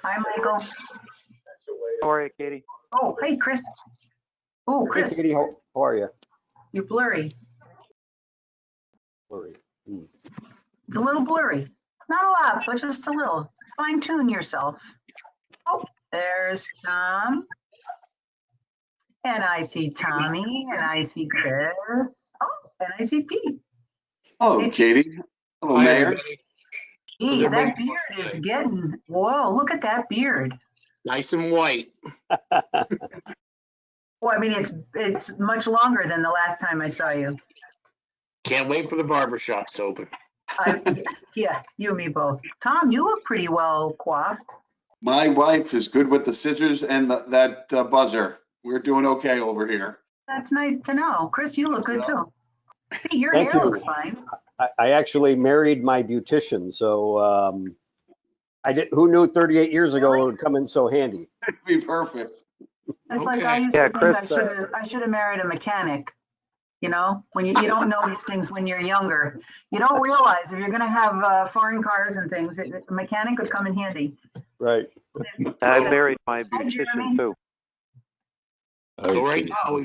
Hi, Michael. How are you, Katie? Oh, hey, Chris. Oh, Hey, Chris, Katie, how are you? you're blurry. Blurry. A little blurry. Not a lot, but just a little. Fine tune yourself. Oh, there's Tom. And I see Tommy, and I see Chris. Oh, and I see Pete. Hello, Katie. Hello, Hi, Mayor. everybody. Gee, everybody that beard is getting, whoa, look at that beard. Nice and white. Well, I mean, it's much longer than the last time I saw you. Can't wait for the barber shops to open. Yeah, you and me both. Tom, you look pretty well coiffed. My wife is good with the scissors and that buzzer. We're doing okay over here. That's nice to know. Chris, you look good too. Hey, your Thank hair you. looks fine. I actually married my beautician, so who knew 38 years ago it would come in so handy? It'd be perfect. It's Okay. like I used Yeah, to think Chris, I should have married a mechanic. You know, when you don't know these things when you're younger, you don't realize if you're going to have foreign cars and things, a mechanic would come in handy. Right. I married Hi, my Jeremy. beautician too. So right now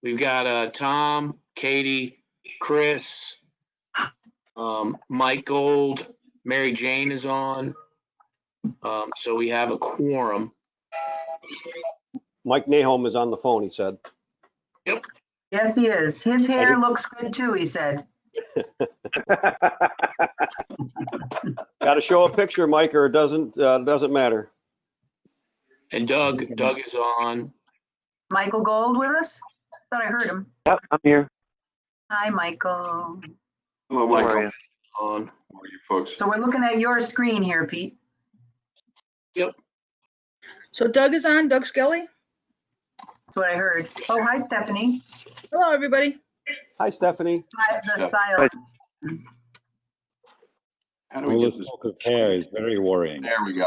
we've got Tom, Katie, Chris, Mike Gold, Mary Jane is on. So we have a quorum. Mike Nahom is on the phone, he said. Yep. Yes, he is. His hair looks good too, he said. Got to show a picture, Mike, or it doesn't matter. And Doug is on. Michael Gold with us? Thought I heard him. Yep, I'm here. Hi, Michael. Hello, How are Michael. you? On. How are you folks? So we're looking at your screen here, Pete. Yep. So Doug is on, Doug Skelly. That's what I heard. Oh, hi, Stephanie. Hello, everybody. Hi, Stephanie. The silent. How do we All get this this? talk of hair is very worrying. There we go.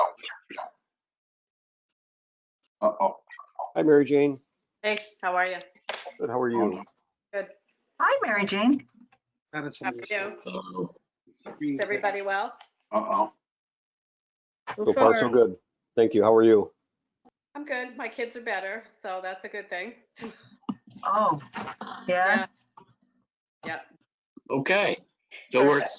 Uh-oh. Hi, Mary Jane. Hey, how are you? Good. How are you? Good. Hi, Mary Jane. How are you? Is Uh-oh. everybody well? So far, so good. Thank you. How are you? I'm good. My kids are better, so that's a good thing. Oh, yeah. Yeah. Okay. So we're at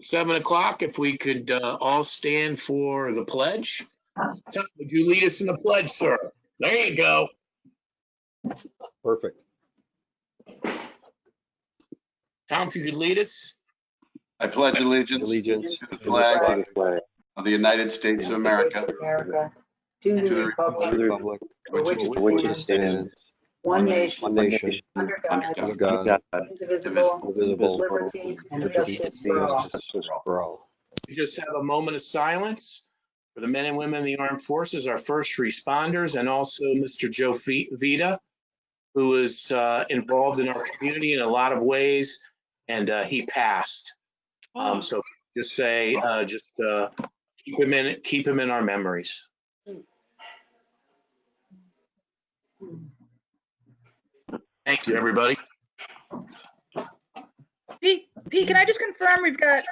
7 o'clock. If we could all stand for the pledge. Tom, would you lead us in the pledge, sir? There you go. Perfect. Tom, if you could lead us. I pledge allegiance to the flag of the United States of America, To to the the republic, which it stands, one nation, under under God, God, indivisible, indivisible, with liberty and justice for all. We just have a moment of silence for the men and women in the armed forces, our first responders, and also Mr. Joe Vita, who is involved in our community in a lot of ways, and he passed. So just say, keep him in our memories. Thank you, everybody. Pete, can I just confirm we've got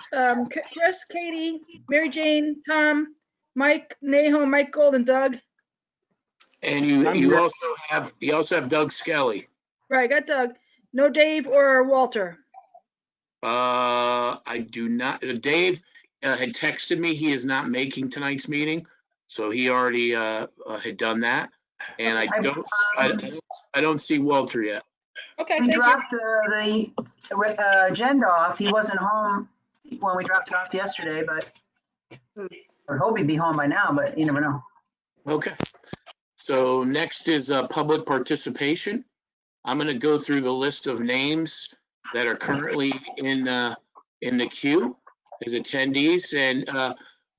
Chris, Katie, Mary Jane, Tom, Mike Nahom, Mike Gold, and Doug. And you also have Doug Skelly. Right, got Doug. No Dave or Walter. I do not. Dave had texted me. He is not making tonight's meeting, so he already had done that. And I don't see Walter yet. Okay, We thank dropped the agenda off. He wasn't home when we dropped it off yesterday, but I hope he'd be home by now, but you never know. Okay. So next is public participation. I'm going to go through the list of names that are currently in the queue as attendees. And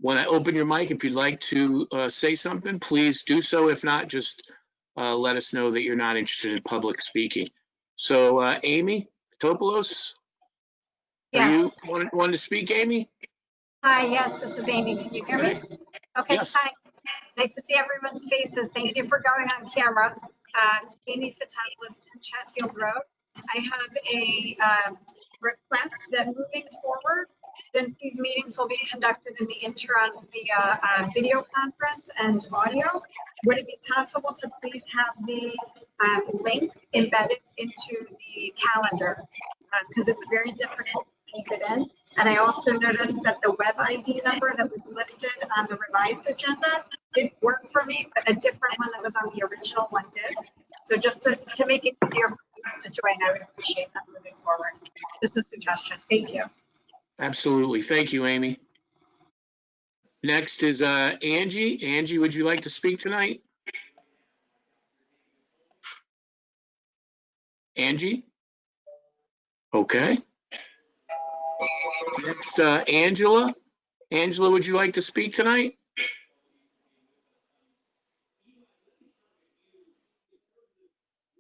when I open your mic, if you'd like to say something, please do so. If not, just let us know that you're not interested in public speaking. So Amy Topoulos, are you wanting to speak, Amy? Hi, yes, this is Amy. Can you hear me? Okay, Yes. hi. Nice to see everyone's faces. Thank you for going on camera. Amy Fatalis, 10 Chatfield Road. I have a request that moving forward, Since these meetings will be conducted in the interim via video conference and audio, would it be possible to please have the link embedded into the calendar? Because it's very difficult to keep it in. And I also noticed that the web ID number that was listed on the revised agenda didn't work for me, but a different one that was on the original one did. So just to make it easier for people to join, I would appreciate that moving forward. Just a suggestion. Thank you. Absolutely. Thank you, Amy. Next is Angie. Angie, would you like to speak tonight? Angie? Okay. Next, Angela. Angela, would you like to speak tonight?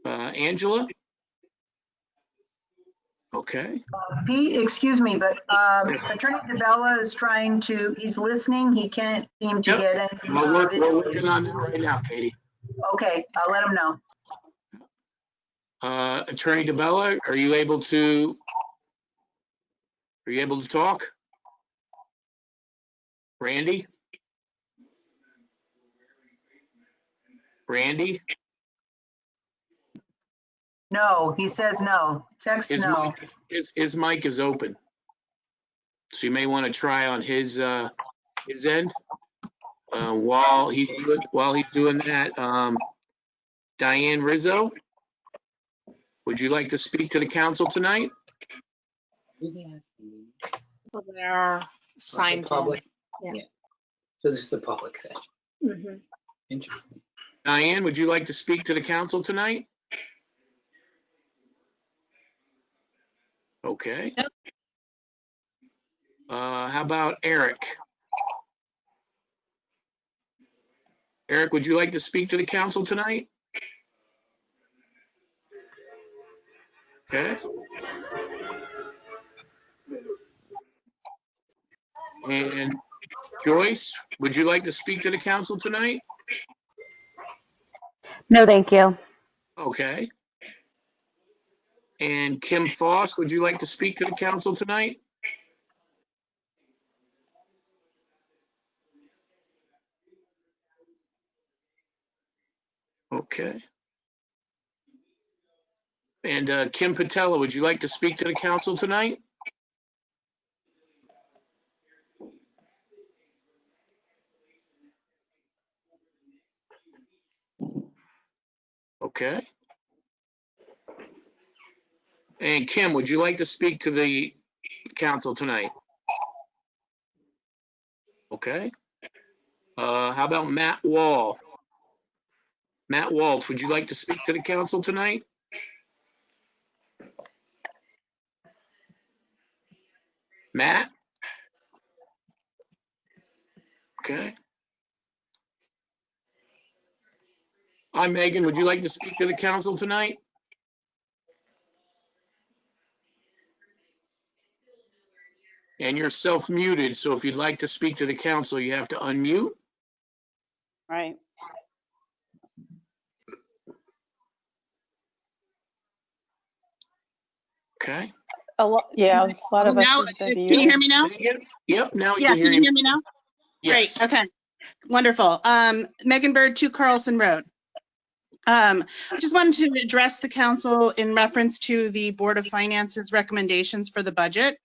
Angela? Okay. Pete, excuse me, but Attorney DeBella is trying to, he's listening. He can't seem to Yep. get in. Well, we're working on that right now, Katie. Okay, I'll let him know. Attorney DeBella, are you able to talk? Randy? Randy? No, he says no. Text no. His mic is open. So you may want to try on his end. While he's doing that, Diane Rizzo, would you like to speak to the council tonight? Well, they are signed. Public. Yeah. So this is the public session. Mhm. Interesting. Diane, would you like to speak to the council tonight? Okay. Yep. How about Eric? Eric, would you like to speak to the council tonight? Okay. And Joyce, would you like to speak to the council tonight? No, thank you. Okay. And Kim Foss, would you like to speak to the council tonight? Okay. And Kim Patella, would you like to speak to the council tonight? Okay. And Kim, would you like to speak to the council tonight? Okay. How about Matt Wall? Matt Waltz, would you like to speak to the council tonight? Matt? Okay. Hi, Megan, would you like to speak to the council tonight? And you're self-muted, so if you'd like to speak to the council, you have to unmute. Right. Okay. Yeah, a lot of Now, us. can you hear me now? Yep, now we Yeah, can hear can you hear me now? Yes. Great, okay, wonderful. Megan Bird, 2 Carlson Road. I just wanted to address the council in reference to the Board of Finance's recommendations for the budget.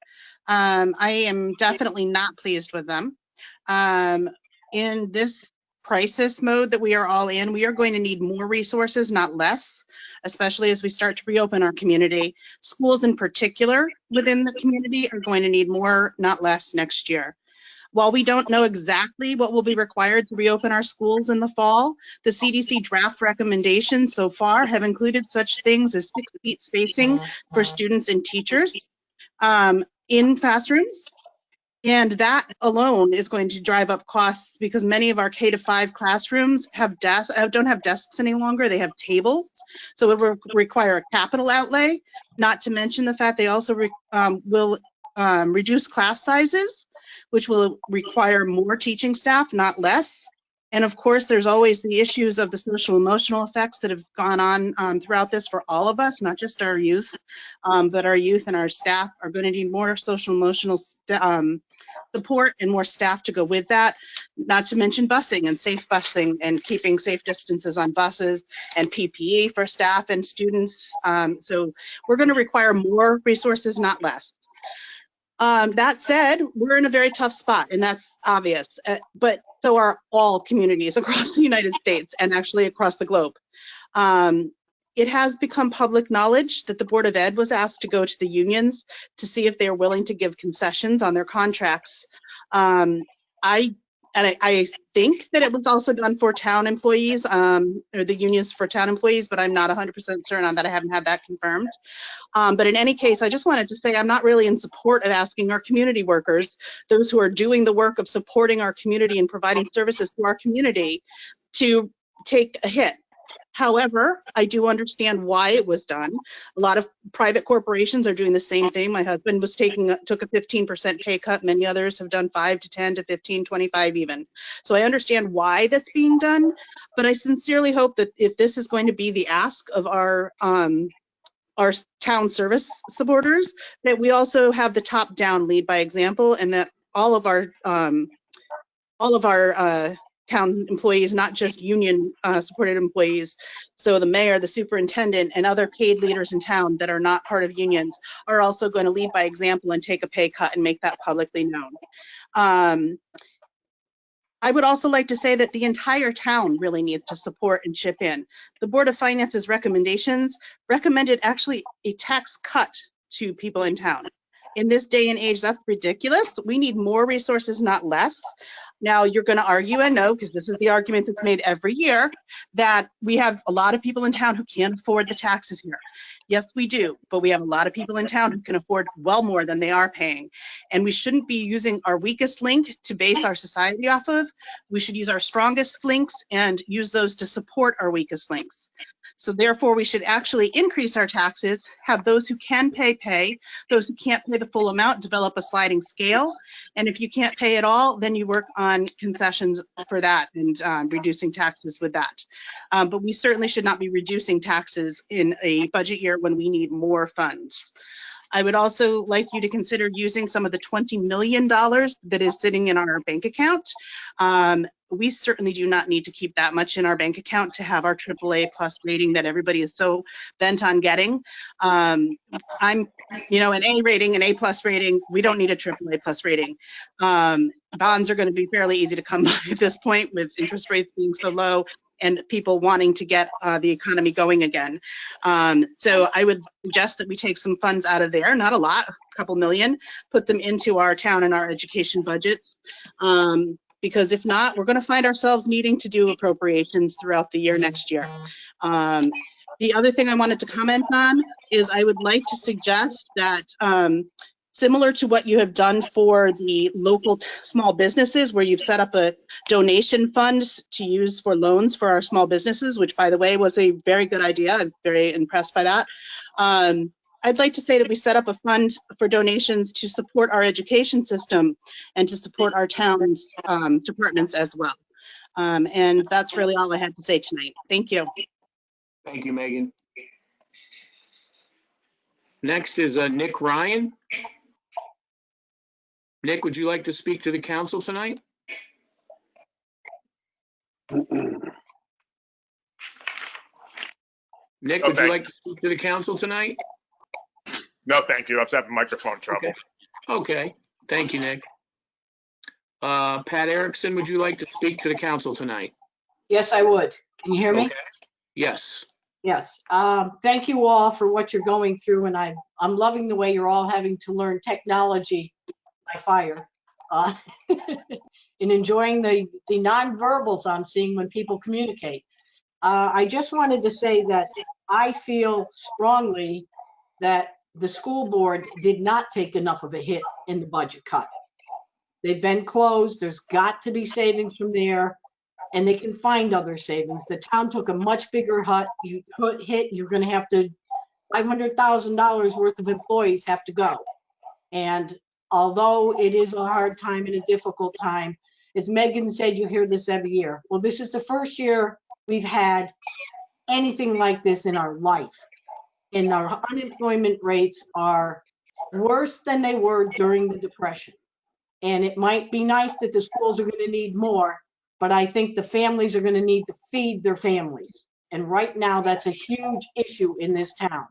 I am definitely not pleased with them. In this crisis mode that we are all in, we are going to need more resources, not less, especially as we start to reopen our community. Schools in particular within the community are going to need more, not less, next year. While we don't know exactly what will be required to reopen our schools in the fall, the CDC draft recommendations so far have included such things as 6 feet spacing for students and teachers in classrooms. And that alone is going to drive up costs because many of our K-5 classrooms have don't have desks any longer. They have tables. So it will require a capital outlay, not to mention the fact they also will reduce class sizes, which will require more teaching staff, not less. And of course, there's always the issues of the social emotional effects that have gone on throughout this for all of us, not just our youth, but our youth and our staff are going to need more social emotional support and more staff to go with that, not to mention busing and safe busing and keeping safe distances on buses and PPE for staff and students. So we're going to require more resources, not less. That said, we're in a very tough spot, and that's obvious, but so are all communities across the United States and actually across the globe. It has become public knowledge that the Board of Ed was asked to go to the unions to see if they are willing to give concessions on their contracts. I think that it was also done for town employees, or the unions for town employees, but I'm not 100% certain on that. I haven't had that confirmed. But in any case, I just wanted to say I'm not really in support of asking our community workers, those who are doing the work of supporting our community and providing services to our community, to take a hit. However, I do understand why it was done. A lot of private corporations are doing the same thing. My husband was took a 15% pay cut. Many others have done 5 to 10 to 15, 25 even. So I understand why that's being done, but I sincerely hope that if this is going to be the ask of our town service supporters, that we also have the top-down lead by example, and that all of our town employees, not just union supported employees, so the mayor, the superintendent, and other paid leaders in town that are not part of unions, are also going to lead by example and take a pay cut and make that publicly known. I would also like to say that the entire town really needs to support and chip in. The Board of Finance's recommendations recommended actually a tax cut to people in town. In this day and age, that's ridiculous. We need more resources, not less. Now, you're going to argue, and no, because this is the argument that's made every year, that we have a lot of people in town who can't afford the taxes here. Yes, we do, but we have a lot of people in town who can afford well more than they are paying. And we shouldn't be using our weakest link to base our society off of. We should use our strongest links and use those to support our weakest links. So therefore, we should actually increase our taxes, have those who can pay, those who can't pay the full amount, develop a sliding scale. And if you can't pay at all, then you work on concessions for that and reducing taxes with that. But we certainly should not be reducing taxes in a budget year when we need more funds. I would also like you to consider using some of the $20 million that is sitting in our bank account. We certainly do not need to keep that much in our bank account to have our AAA plus rating that everybody is so bent on getting. I'm, an A rating, an A plus rating. We don't need a AAA plus rating. Bonds are going to be fairly easy to come by at this point with interest rates being so low and people wanting to get the economy going again. So I would suggest that we take some funds out of there, not a lot, a couple million, put them into our town and our education budgets. Because if not, we're going to find ourselves needing to do appropriations throughout the year next year. The other thing I wanted to comment on is I would like to suggest that similar to what you have done for the local small businesses, where you've set up a donation fund to use for loans for our small businesses, which by the way was a very good idea. I'm very impressed by that. I'd like to say that we set up a fund for donations to support our education system and to support our town's departments as well. And that's really all I had to say tonight. Thank you. Thank you, Megan. Next is Nick Ryan. Nick, would you like to speak to the council tonight? Nick, would you like to speak to the council tonight? No, thank you. I was having microphone trouble. Okay. Thank you, Nick. Pat Erickson, would you like to speak to the council tonight? Yes, I would. Can you hear me? Okay. Yes. Yes. Thank you all for what you're going through, and I'm loving the way you're all having to learn technology by fire, and enjoying the nonverbals I'm seeing when people communicate. I just wanted to say that I feel strongly that the school board did not take enough of a hit in the budget cut. They've been closed. There's got to be savings from there, and they can find other savings. The town took a much bigger hit. You're going to have to, $500,000 worth of employees have to go. And although it is a hard time and a difficult time, as Megan said, you hear this every year. Well, this is the first year we've had anything like this in our life. And our unemployment rates are worse than they were during the Depression. And it might be nice that the schools are going to need more, but I think the families are going to need to feed their families. And right now, that's a huge issue in this town.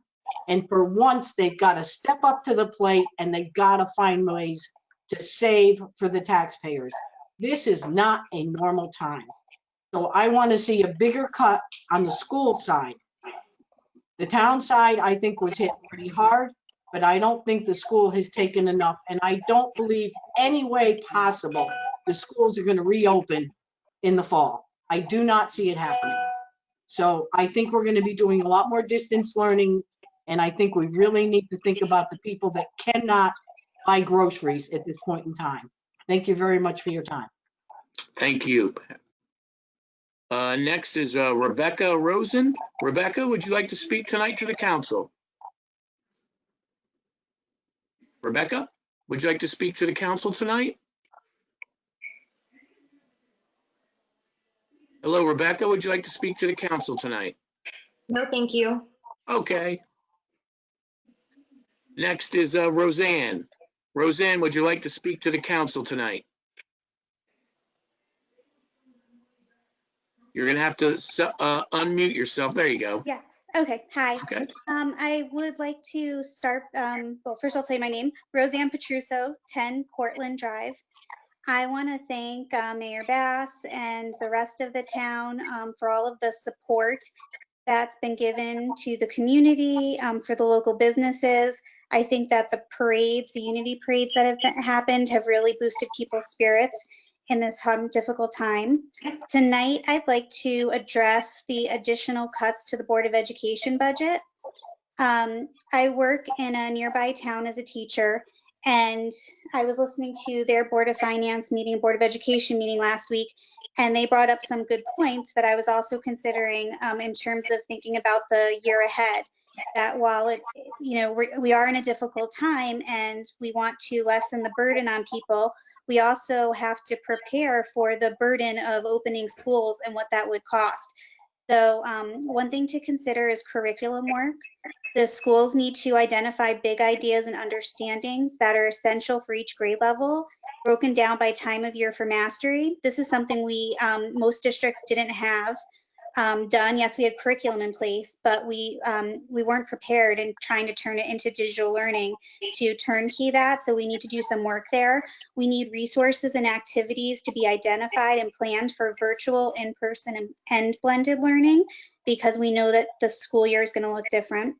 And for once, they've got to step up to the plate and they've got to find ways to save for the taxpayers. This is not a normal time. So I want to see a bigger cut on the school side. The town side, I think, was hit pretty hard, but I don't think the school has taken enough. And I don't believe any way possible the schools are going to reopen in the fall. I do not see it happening. So I think we're going to be doing a lot more distance learning. And I think we really need to think about the people that cannot buy groceries at this point in time. Thank you very much for your time. Thank you. Next is Rebecca Rosen. Rebecca, would you like to speak tonight to the council? Rebecca, would you like to speak to the council tonight? Hello, Rebecca, would you like to speak to the council tonight? No, thank you. Okay. Next is Roseanne. Roseanne, would you like to speak to the council tonight? You're gonna have to unmute yourself. There you go. Yes. Okay. Hi. Okay. I would like to start. Well, first I'll tell you my name, Roseanne Petruso, 10 Cortland Drive. I want to thank Mayor Bass and the rest of the town for all of the support that's been given to the community, for the local businesses. I think that the parades, the unity parades that have happened have really boosted people's spirits in this difficult time. Tonight, I'd like to address the additional cuts to the Board of Education budget. I work in a nearby town as a teacher, and I was listening to their Board of Finance meeting, Board of Education meeting last week, and they brought up some good points that I was also considering in terms of thinking about the year ahead. That while it, we are in a difficult time and we want to lessen the burden on people, we also have to prepare for the burden of opening schools and what that would cost. So one thing to consider is curriculum work. The schools need to identify big ideas and understandings that are essential for each grade level, broken down by time of year for mastery. This is something we, most districts didn't have done. Yes, we had curriculum in place, but we weren't prepared in trying to turn it into digital learning to turnkey that. So we need to do some work there. We need resources and activities to be identified and planned for virtual, in-person, and blended learning, because we know that the school year is going to look different.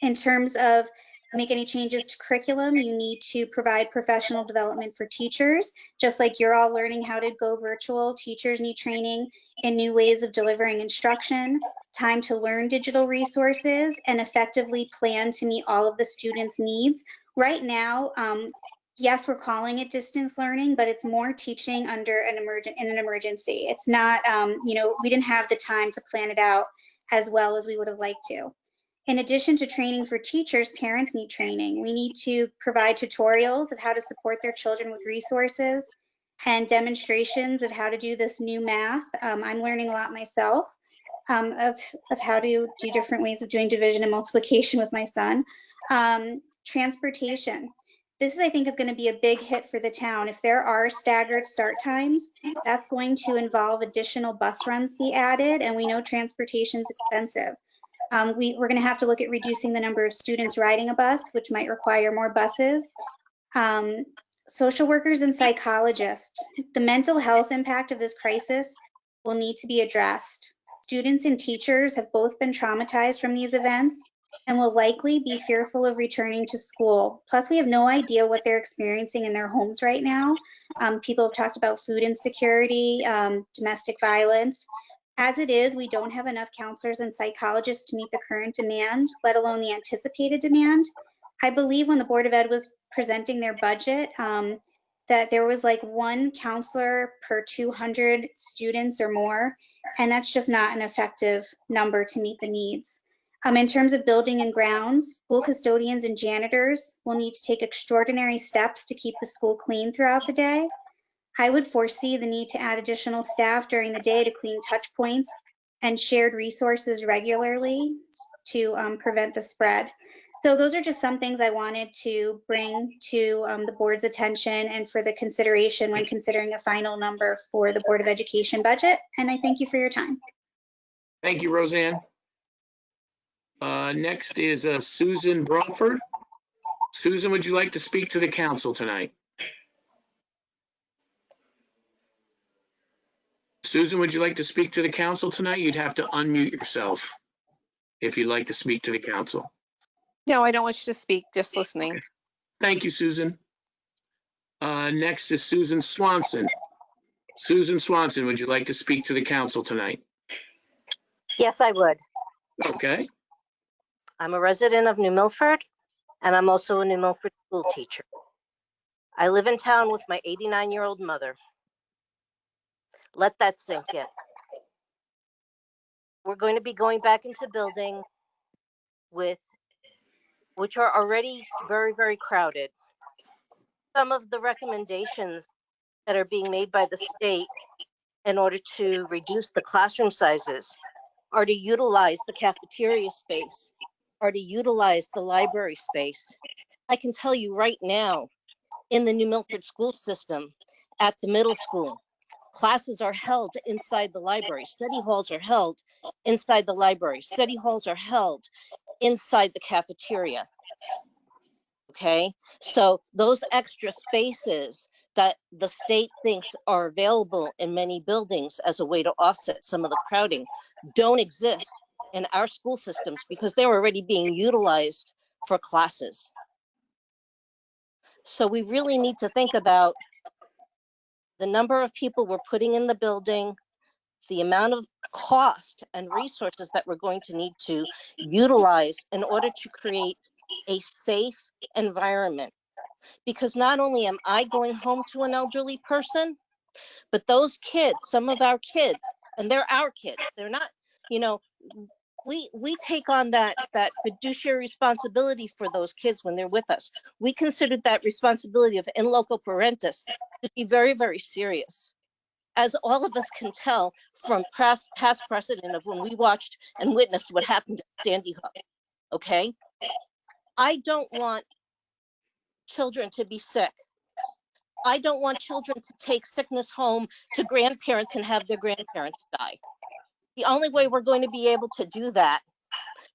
In terms of make any changes to curriculum, you need to provide professional development for teachers. Just like you're all learning how to go virtual, teachers need training in new ways of delivering instruction, time to learn digital resources, and effectively plan to meet all of the students' needs. Right now, yes, we're calling it distance learning, but it's more teaching under an emergency. It's not, we didn't have the time to plan it out as well as we would have liked to. In addition to training for teachers, parents need training. We need to provide tutorials of how to support their children with resources and demonstrations of how to do this new math. I'm learning a lot myself of how to do different ways of doing division and multiplication with my son. Transportation. This, I think, is going to be a big hit for the town. If there are staggered start times, that's going to involve additional bus runs be added, and we know transportation is expensive. We're going to have to look at reducing the number of students riding a bus, which might require more buses. Social workers and psychologists. The mental health impact of this crisis will need to be addressed. Students and teachers have both been traumatized from these events and will likely be fearful of returning to school. Plus, we have no idea what they're experiencing in their homes right now. People have talked about food insecurity, domestic violence. As it is, we don't have enough counselors and psychologists to meet the current demand, let alone the anticipated demand. I believe when the Board of Ed was presenting their budget, that there was like one counselor per 200 students or more, and that's just not an effective number to meet the needs. In terms of building and grounds, school custodians and janitors will need to take extraordinary steps to keep the school clean throughout the day. I would foresee the need to add additional staff during the day to clean touch points and shared resources regularly to prevent the spread. So those are just some things I wanted to bring to the board's attention and for the consideration when considering a final number for the Board of Education budget. And I thank you for your time. Thank you, Roseanne. Next is Susan Crawford. Susan, would you like to speak to the council tonight? Susan, would you like to speak to the council tonight? You'd have to unmute yourself if you'd like to speak to the council. No, I don't wish to speak, just listening. Thank you, Susan. Next is Susan Swanson. Susan Swanson, would you like to speak to the council tonight? Yes, I would. Okay. I'm a resident of New Milford, and I'm also a New Milford school teacher. I live in town with my 89-year-old mother. Let that sink in. We're going to be going back into buildings which are already very, very crowded. Some of the recommendations that are being made by the state in order to reduce the classroom sizes are to utilize the cafeteria space, are to utilize the library space. I can tell you right now, in the New Milford school system, at the middle school, classes are held inside the library. Study halls are held inside the library. Study halls are held inside the cafeteria. Okay, so those extra spaces that the state thinks are available in many buildings as a way to offset some of the crowding don't exist in our school systems because they're already being utilized for classes. So we really need to think about the number of people we're putting in the building, the amount of cost and resources that we're going to need to utilize in order to create a safe environment. Because not only am I going home to an elderly person, but those kids, some of our kids, and they're our kids, they're not, we take on that fiduciary responsibility for those kids when they're with us. We considered that responsibility of in loco parentis to be very, very serious. As all of us can tell from past precedent of when we watched and witnessed what happened at Sandy Hook, okay? I don't want children to be sick. I don't want children to take sickness home to grandparents and have their grandparents die. The only way we're going to be able to do that,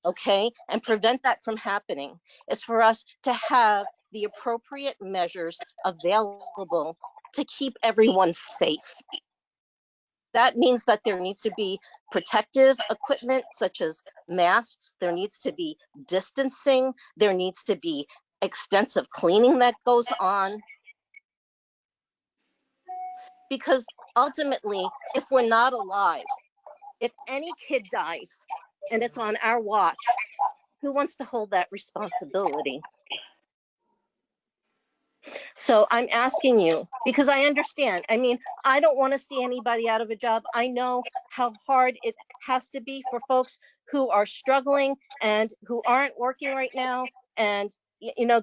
okay, and prevent that from happening is for us to have the appropriate measures available to keep everyone safe. That means that there needs to be protective equipment such as masks, there needs to be distancing, there needs to be extensive cleaning that goes on. Because ultimately, if we're not alive, if any kid dies and it's on our watch, who wants to hold that responsibility? So I'm asking you, because I understand, I mean, I don't want to see anybody out of a job. I know how hard it has to be for folks who are struggling and who aren't working right now. And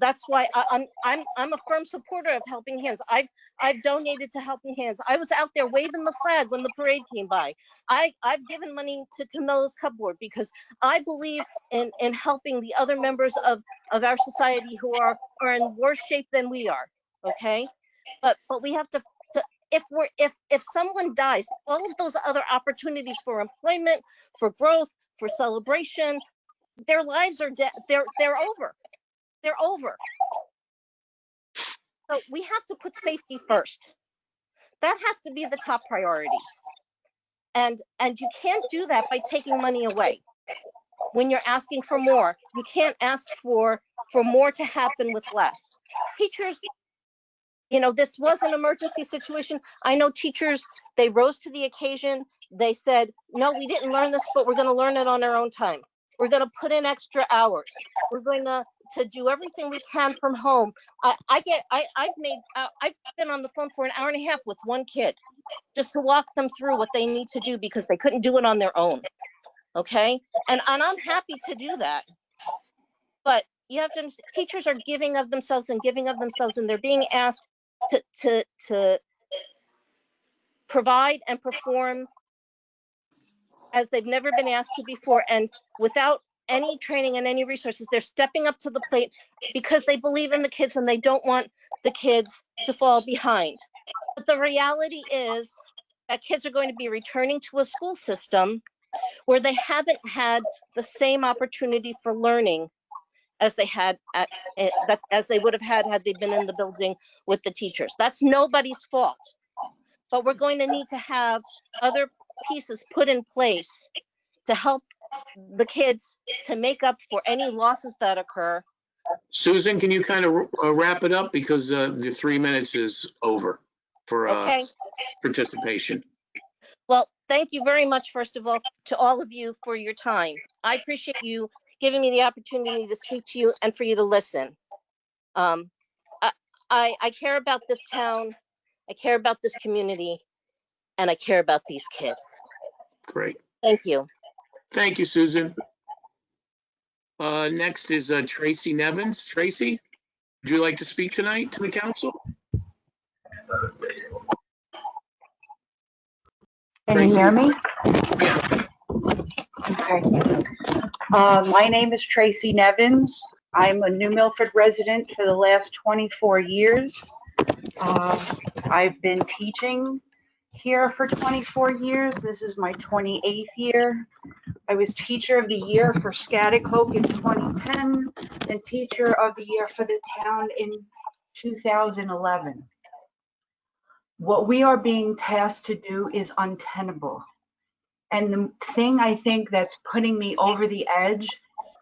that's why I'm a firm supporter of Helping Hands. I've donated to Helping Hands. I was out there waving the flag when the parade came by. I've given money to Camilla's Cupboard because I believe in helping the other members of our society who are in worse shape than we are. Okay, but we have to if someone dies, all of those other opportunities for employment, for growth, for celebration, their lives are dead. They're over. They're over. So we have to put safety first. That has to be the top priority. And you can't do that by taking money away. When you're asking for more, you can't ask for more to happen with less. Teachers, this was an emergency situation. I know teachers, they rose to the occasion. They said, no, we didn't learn this, but we're going to learn it on our own time. We're going to put in extra hours. We're going to do everything we can from home. I've been on the phone for an hour and a half with one kid just to walk them through what they need to do because they couldn't do it on their own. Okay. And I'm happy to do that. But you have to, teachers are giving of themselves and they're being asked to provide and perform as they've never been asked to before, and without any training and any resources. They're stepping up to the plate because they believe in the kids and they don't want the kids to fall behind. But the reality is that kids are going to be returning to a school system where they haven't had the same opportunity for learning as they had as they would have had they been in the building with the teachers. That's nobody's fault. But we're going to need to have other pieces put in place to help the kids to make up for any losses that occur. Susan, can you kind of wrap it up because the 3 minutes is over for Okay. participation. Well, thank you very much, first of all, to all of you for your time. I appreciate you giving me the opportunity to speak to you and for you to listen. I care about this town, I care about this community, and I care about these kids. Great. Thank you. Thank you, Susan. Next is Tracy Nevins. Tracy, would you like to speak tonight to the council? Can you hear me? Okay. My name is Tracy Nevins. I'm a New Milford resident for the last 24 years. I've been teaching here for 24 years. This is my 28th year. I was Teacher of the Year for Schaghticoke in 2010 and Teacher of the Year for the town in 2011. What we are being tasked to do is untenable. And the thing I think that's putting me over the edge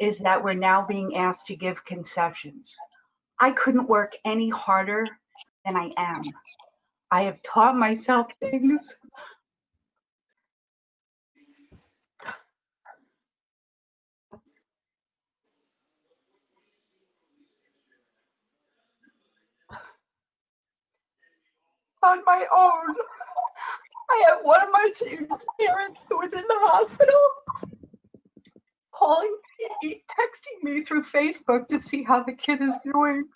is that we're now being asked to give concessions. I couldn't work any harder than I am. I have taught myself things. On my own. I have one of my students' parents who was in the hospital calling, texting me through Facebook to see how the kid is doing.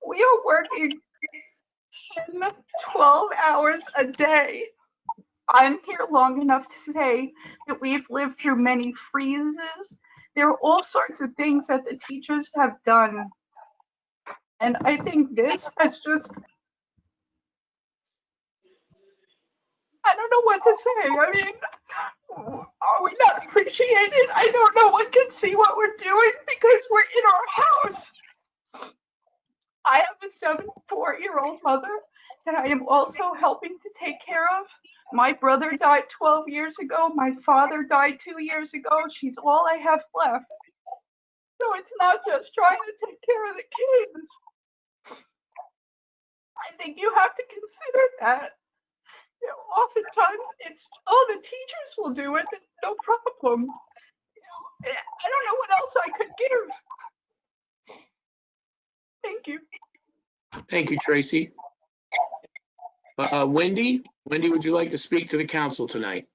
We are working 10, 12 hours a day. I'm here long enough to say that we've lived through many freezes. There are all sorts of things that the teachers have done. And I think this has just, I don't know what to say. I mean, are we not appreciated? I don't know. One can see what we're doing because we're in our house. I have a 74-year-old mother that I am also helping to take care of. My brother died 12 years ago. My father died 2 years ago. She's all I have left. So it's not just trying to take care of the kids. I think you have to consider that. You know, oftentimes it's, oh, the teachers will do it, no problem. You know, I don't know what else I could give. Thank you. Thank you, Tracy. Wendy, would you like to speak to the council tonight?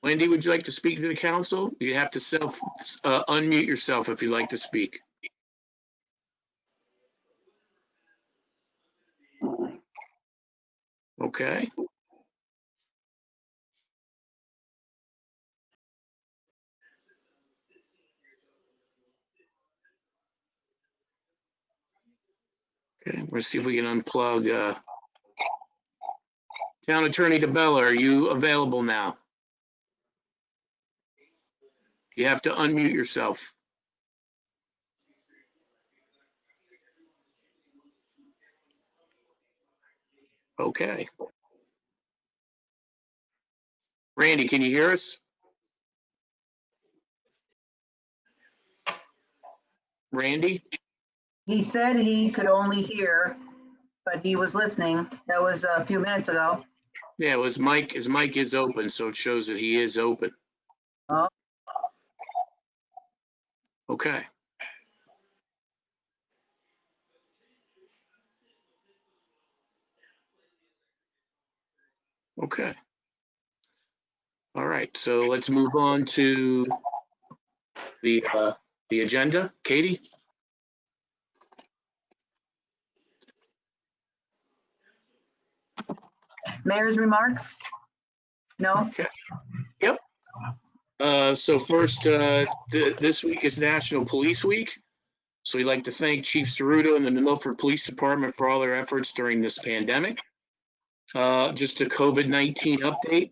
Wendy, would you like to speak to the council? You have to unmute yourself if you'd like to speak. Okay. Okay, we'll see if we can unplug. Town Attorney DeBella, are you available now? You have to unmute yourself. Okay. Randy, can you hear us? Randy? He said he could only hear, but he was listening. That was a few minutes ago. Yeah, his mic is open, so it shows that he is open. Oh. Okay. Okay. All right, so let's move on to the agenda. Katie? Mayor's remarks? No? Okay. Yep. So first, this week is National Police Week. So we'd like to thank Chief Ceruto and the New Milford Police Department for all their efforts during this pandemic. Just a COVID-19 update.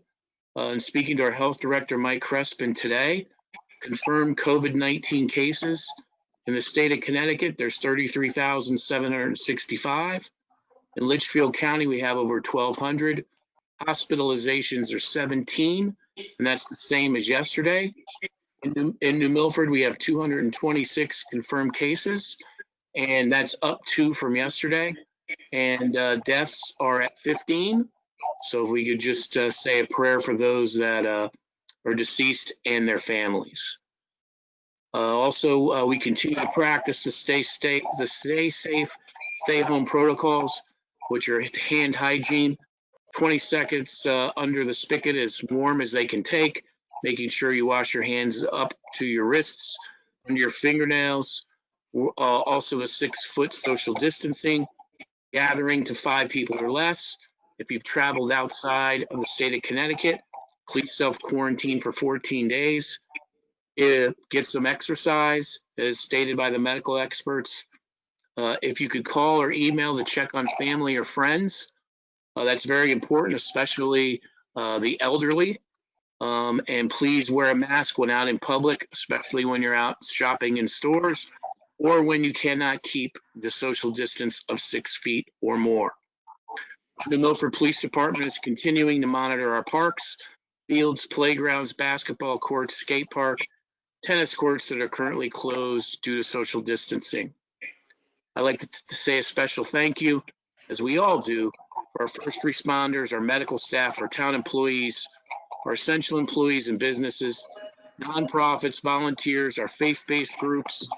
And speaking to our Health Director, Mike Crespin, today, confirmed COVID-19 cases in the state of Connecticut, there's 33,765. In Litchfield County, we have over 1,200. Hospitalizations are 17, and that's the same as yesterday. In New Milford, we have 226 confirmed cases, and that's up 2 from yesterday. And deaths are at 15. So if we could just say a prayer for those that are deceased and their families. Also, we continue to practice the stay safe, stay home protocols, which are hand hygiene, 20 seconds under the spigot as warm as they can take, making sure you wash your hands up to your wrists, under your fingernails, also the 6-foot social distancing, gathering to 5 people or less. If you've traveled outside of the state of Connecticut, please self-quarantine for 14 days. Get some exercise, as stated by the medical experts. If you could call or email to check on family or friends, that's very important, especially the elderly. And please wear a mask when out in public, especially when you're out shopping in stores or when you cannot keep the social distance of 6 feet or more. The Milford Police Department is continuing to monitor our parks, fields, playgrounds, basketball courts, skate park, tennis courts that are currently closed due to social distancing. I'd like to say a special thank you, as we all do, for our first responders, our medical staff, our town employees, our essential employees and businesses, nonprofits, volunteers, our faith-based groups,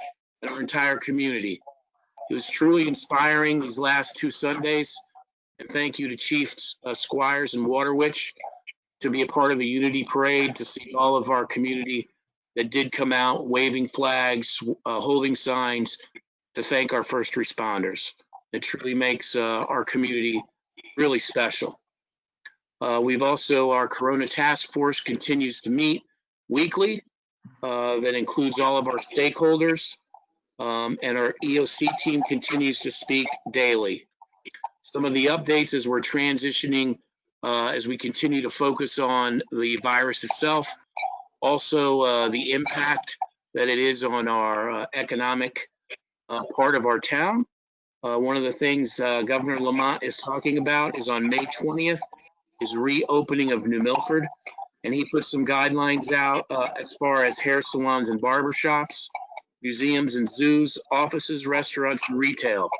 and our entire community. It was truly inspiring these last 2 Sundays. And thank you to Chiefs Squires and Waterwitch to be a part of the Unity Parade, to see all of our community that did come out waving flags, holding signs, to thank our first responders. It truly makes our community really special. We've also, our Corona Task Force continues to meet weekly. That includes all of our stakeholders, and our EOC team continues to speak daily. Some of the updates as we're transitioning, as we continue to focus on the virus itself, also the impact that it is on our economic part of our town. One of the things Governor Lamont is talking about is on May 20th is reopening of New Milford, and he put some guidelines out as far as hair salons and barbershops, museums and zoos, offices, restaurants, and retail.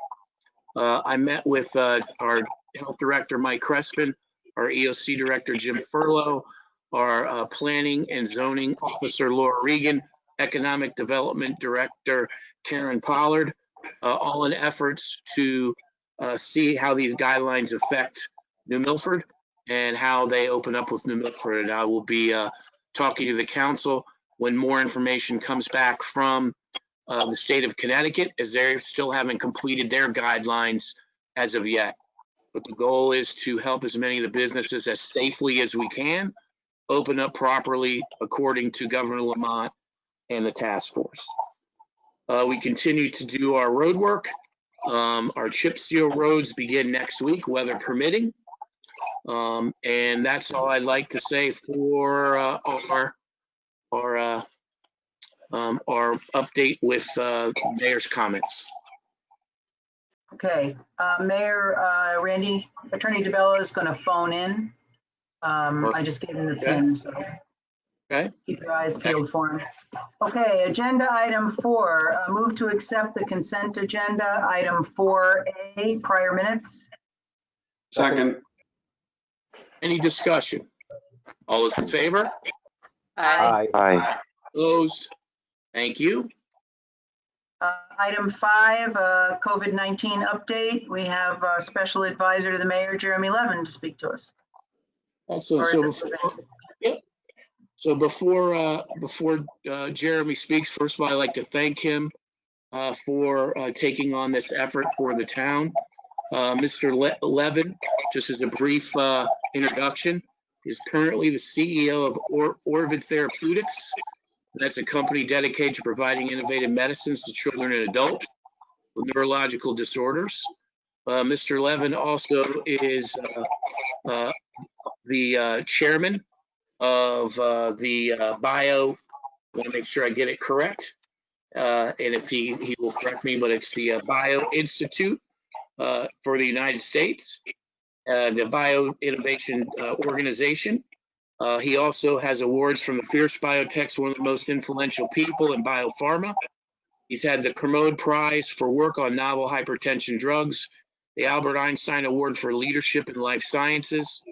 I met with our Health Director, Mike Crespin, our EOC Director, Jim Furlow, our Planning and Zoning Officer, Laura Regan, Economic Development Director, Karen Pollard, all in efforts to see how these guidelines affect New Milford and how they open up with New Milford. And I will be talking to the council when more information comes back from the state of Connecticut, as they still haven't completed their guidelines as of yet. But the goal is to help as many of the businesses as safely as we can open up properly according to Governor Lamont and the task force. We continue to do our road work. Our chip seal roads begin next week, weather permitting. And that's all I'd like to say for our update with mayor's comments. Okay, Mayor Randy, Attorney DeBella is going to phone in. I just gave him the pin, so keep your eyes peeled for him. Okay, agenda item 4, move to accept the consent agenda. Item 4A, prior minutes. Second. Any discussion? All those in favor? Aye. Aye. Opposed? Thank you. Item 5, COVID-19 update. We have Special Advisor to the Mayor, Jeremy Levin, to speak to us. Excellent. So before Jeremy speaks, first of all, I'd like to thank him for taking on this effort for the town. Mr. Levin, just as a brief introduction, is currently the CEO of Orvid Therapeutics. That's a company dedicated to providing innovative medicines to children and adults with neurological disorders. Mr. Levin also is the chairman of the Bio, I want to make sure I get it correct, and if he will correct me, but it's the Bio Institute for the United States, the Bio Innovation Organization. He also has awards from the Fierce Biotech's one of the most influential people in biopharma. He's had the Kermode Prize for work on novel hypertension drugs, the Albert Einstein Award for Leadership in Life Sciences,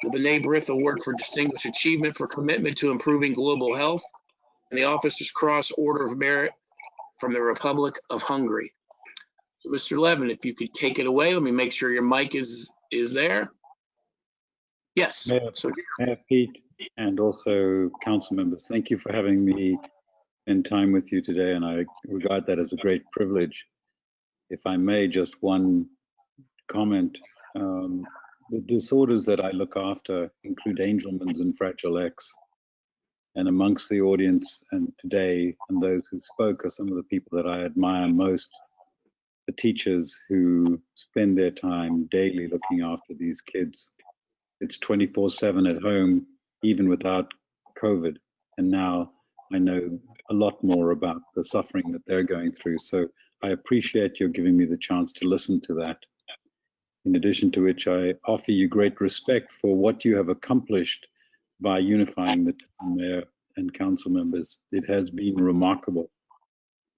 the B'nai B'rith Award for Distinguished Achievement for Commitment to Improving Global Health, and the Officer's Cross Order of Merit from the Republic of Hungary. So, Mr. Levin, if you could take it away, let me make sure your mic is there. Yes. Mayor Pete, and also council members, thank you for having me in time with you today, and I regard that as a great privilege. If I may, just one comment. The disorders that I look after include Angelman's and Fragile X. And amongst the audience and today, and those who spoke, are some of the people that I admire most, the teachers who spend their time daily looking after these kids. It's 24/7 at home, even without COVID. And now I know a lot more about the suffering that they're going through. So I appreciate you giving me the chance to listen to that. In addition to which, I offer you great respect for what you have accomplished by unifying the town mayor and council members. It has been remarkable.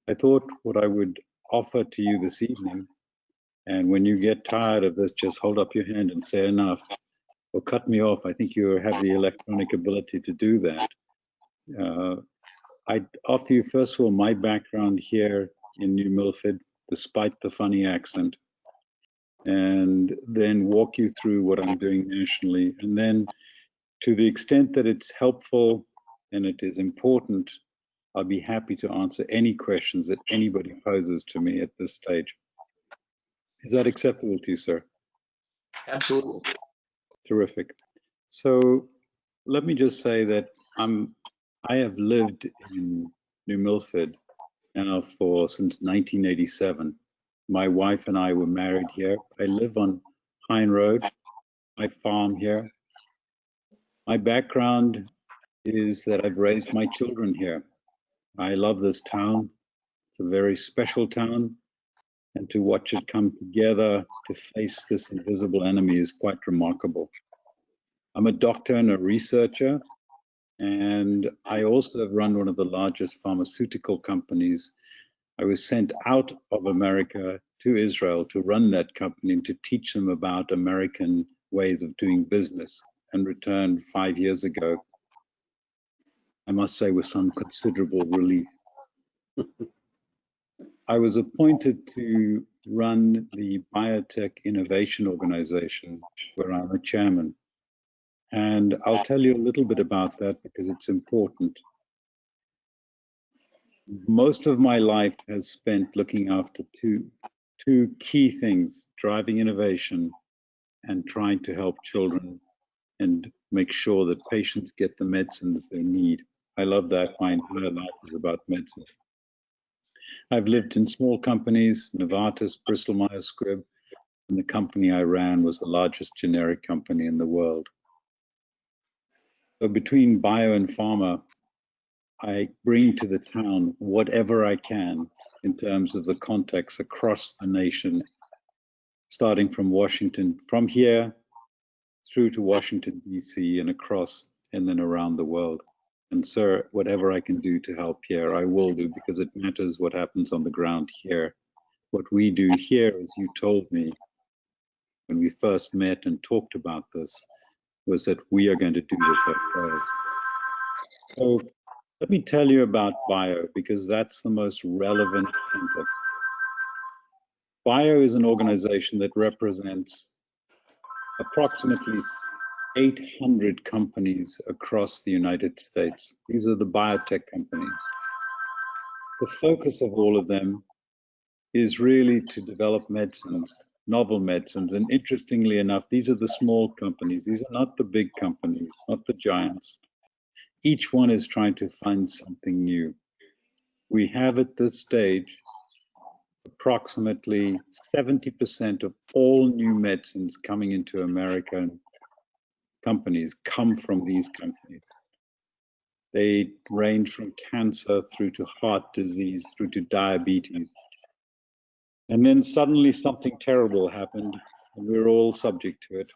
I thought what I would offer to you this evening, and when you get tired of this, just hold up your hand and say enough, or cut me off. I think you have the electronic ability to do that. I'd offer you, first of all, my background here in New Milford, despite the funny accent, and then walk you through what I'm doing nationally. And then, to the extent that it's helpful and it is important, I'll be happy to answer any questions that anybody poses to me at this stage. Is that acceptable to you, sir? Absolutely. Terrific. So let me just say that I have lived in New Milford now since 1987. My wife and I were married here. I live on Hine Road. I farm here. My background is that I've raised my children here. I love this town. It's a very special town. And to watch it come together to face this invisible enemy is quite remarkable. I'm a doctor and a researcher, and I also have run one of the largest pharmaceutical companies. I was sent out of America to Israel to run that company and to teach them about American ways of doing business, and returned 5 years ago, I must say, with some considerable relief. I was appointed to run the Biotech Innovation Organization, where I'm a chairman. And I'll tell you a little bit about that because it's important. Most of my life has spent looking after two key things: driving innovation and trying to help children and make sure that patients get the medicines they need. I love that. My entire life is about medicine. I've lived in small companies, Novartis, Bristol Myers Squibb, and the company I ran was the largest generic company in the world. So between bio and pharma, I bring to the town whatever I can in terms of the context across the nation, starting from Washington, from here through to Washington, DC, and across, and then around the world. And sir, whatever I can do to help here, I will do, because it matters what happens on the ground here. What we do here, as you told me when we first met and talked about this, was that we are going to do this ourselves. So let me tell you about BIO, because that's the most relevant context. BIO is an organization that represents approximately 800 companies across the United States. These are the biotech companies. The focus of all of them is really to develop medicines novel medicines. And interestingly enough, these are the small companies. These are not the big companies, not the giants. Each one is trying to find something new. We have at this stage approximately 70% of all new medicines coming into American companies come from these companies. They range from cancer through to heart disease, through to diabetes. And then suddenly something terrible happened, and we're all subject to it.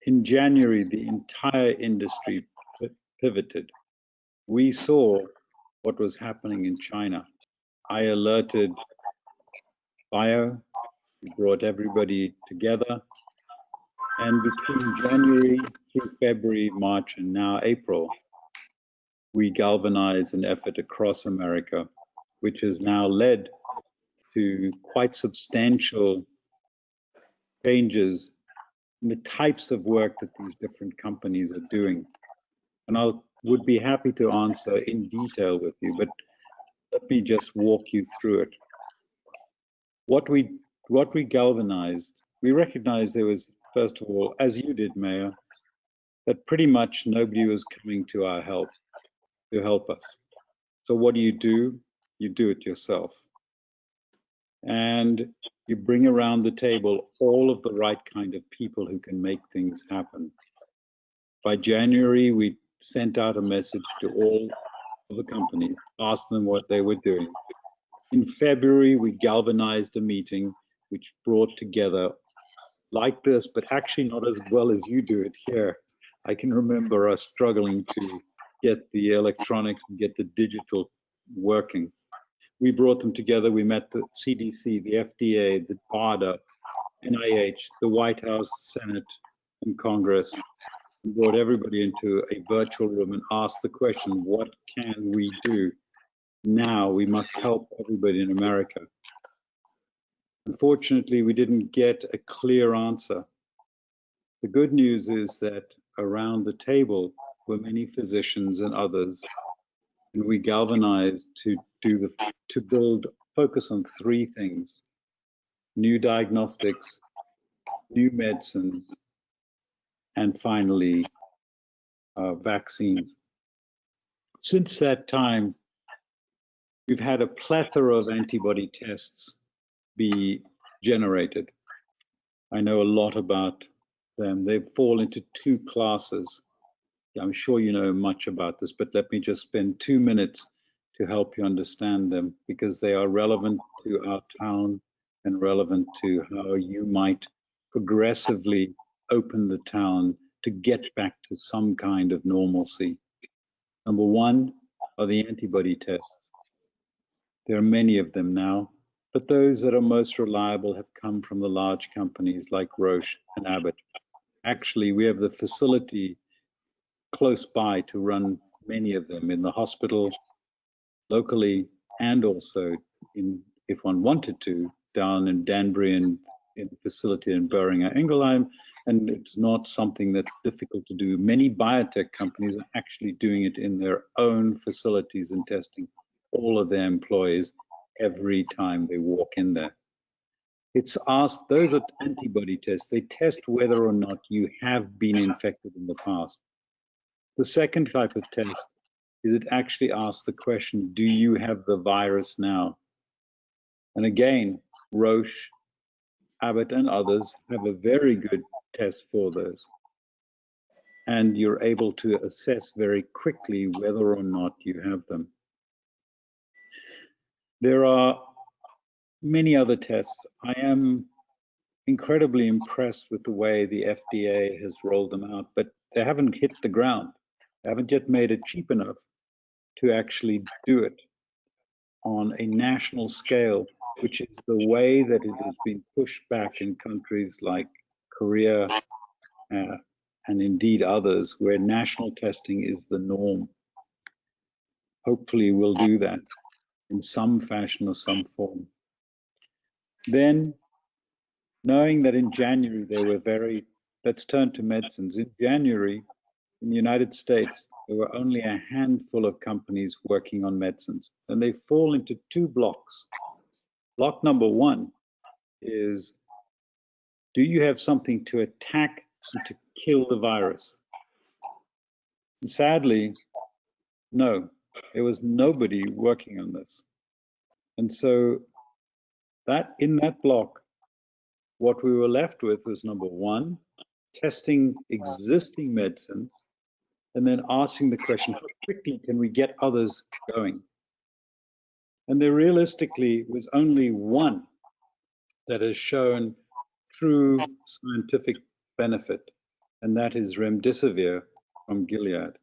In January, the entire industry pivoted. We saw what was happening in China. I alerted Bio, we brought everybody together, and between January through February, March, and now April, we galvanized an effort across America, which has now led to quite substantial changes in the types of work that these different companies are doing. And I would be happy to answer in detail with you, but let me just walk you through it. What we galvanized, we recognized there was, first of all, as you did, Mayor, that pretty much nobody was coming to our help, to help us. So what do? You do it yourself. And you bring around the table all of the right kind of people who can make things happen. By January, we sent out a message to all of the companies, asked them what they were doing. In February, we galvanized a meeting which brought together like this, but actually not as well as you do it here. I can remember us struggling to get the electronics and get the digital working. We brought them together. We met the CDC, the FDA, the BARDA, NIH, the White House, Senate, and Congress, and brought everybody into a virtual room and asked the question, what can we do? Now we must help everybody in America. Unfortunately, we didn't get a clear answer. The good news is that around the table were many physicians and others, and we galvanized to focus on three things: new diagnostics, new medicines, and finally, vaccines. Since that time, we've had a plethora of antibody tests be generated. I know a lot about them. They fall into two classes. I'm sure you know much about this, but let me just spend 2 minutes to help you understand them, because they are relevant to our town and relevant to how you might progressively open the town to get back to some kind of normalcy. Number one are the antibody tests. There are many of them now, but those that are most reliable have come from the large companies like Roche and Abbott. Actually, we have the facility close by to run many of them in the hospital, locally, and also if one wanted to, down in Danbury and in the facility in Boehringer Ingelheim. And it's not something that's difficult to do. Many biotech companies are actually doing it in their own facilities and testing all of their employees every time they walk in there. It's asked, those are antibody tests. They test whether or not you have been infected in the past. The second type of test is it actually asks the question, do you have the virus now? And again, Roche, Abbott, and others have a very good test for those. And you're able to assess very quickly whether or not you have them. There are many other tests. I am incredibly impressed with the way the FDA has rolled them out, but they haven't hit the ground. They haven't yet made it cheap enough to actually do it on a national scale, which is the way that it has been pushed back in countries like Korea and indeed others, where national testing is the norm. Hopefully we'll do that in some fashion or some form. Then, knowing that in January they were let's turn to medicines. In January, in the United States, there were only a handful of companies working on medicines, and they fall into two blocks. Block number one is, do you have something to attack and to kill the virus? And sadly, no, there was nobody working on this. And so that in that block, what we were left with was, number one, testing existing medicines, and then asking the question, how quickly can we get others going? And there realistically was only one that has shown true scientific benefit, and that is remdesivir from Gilead.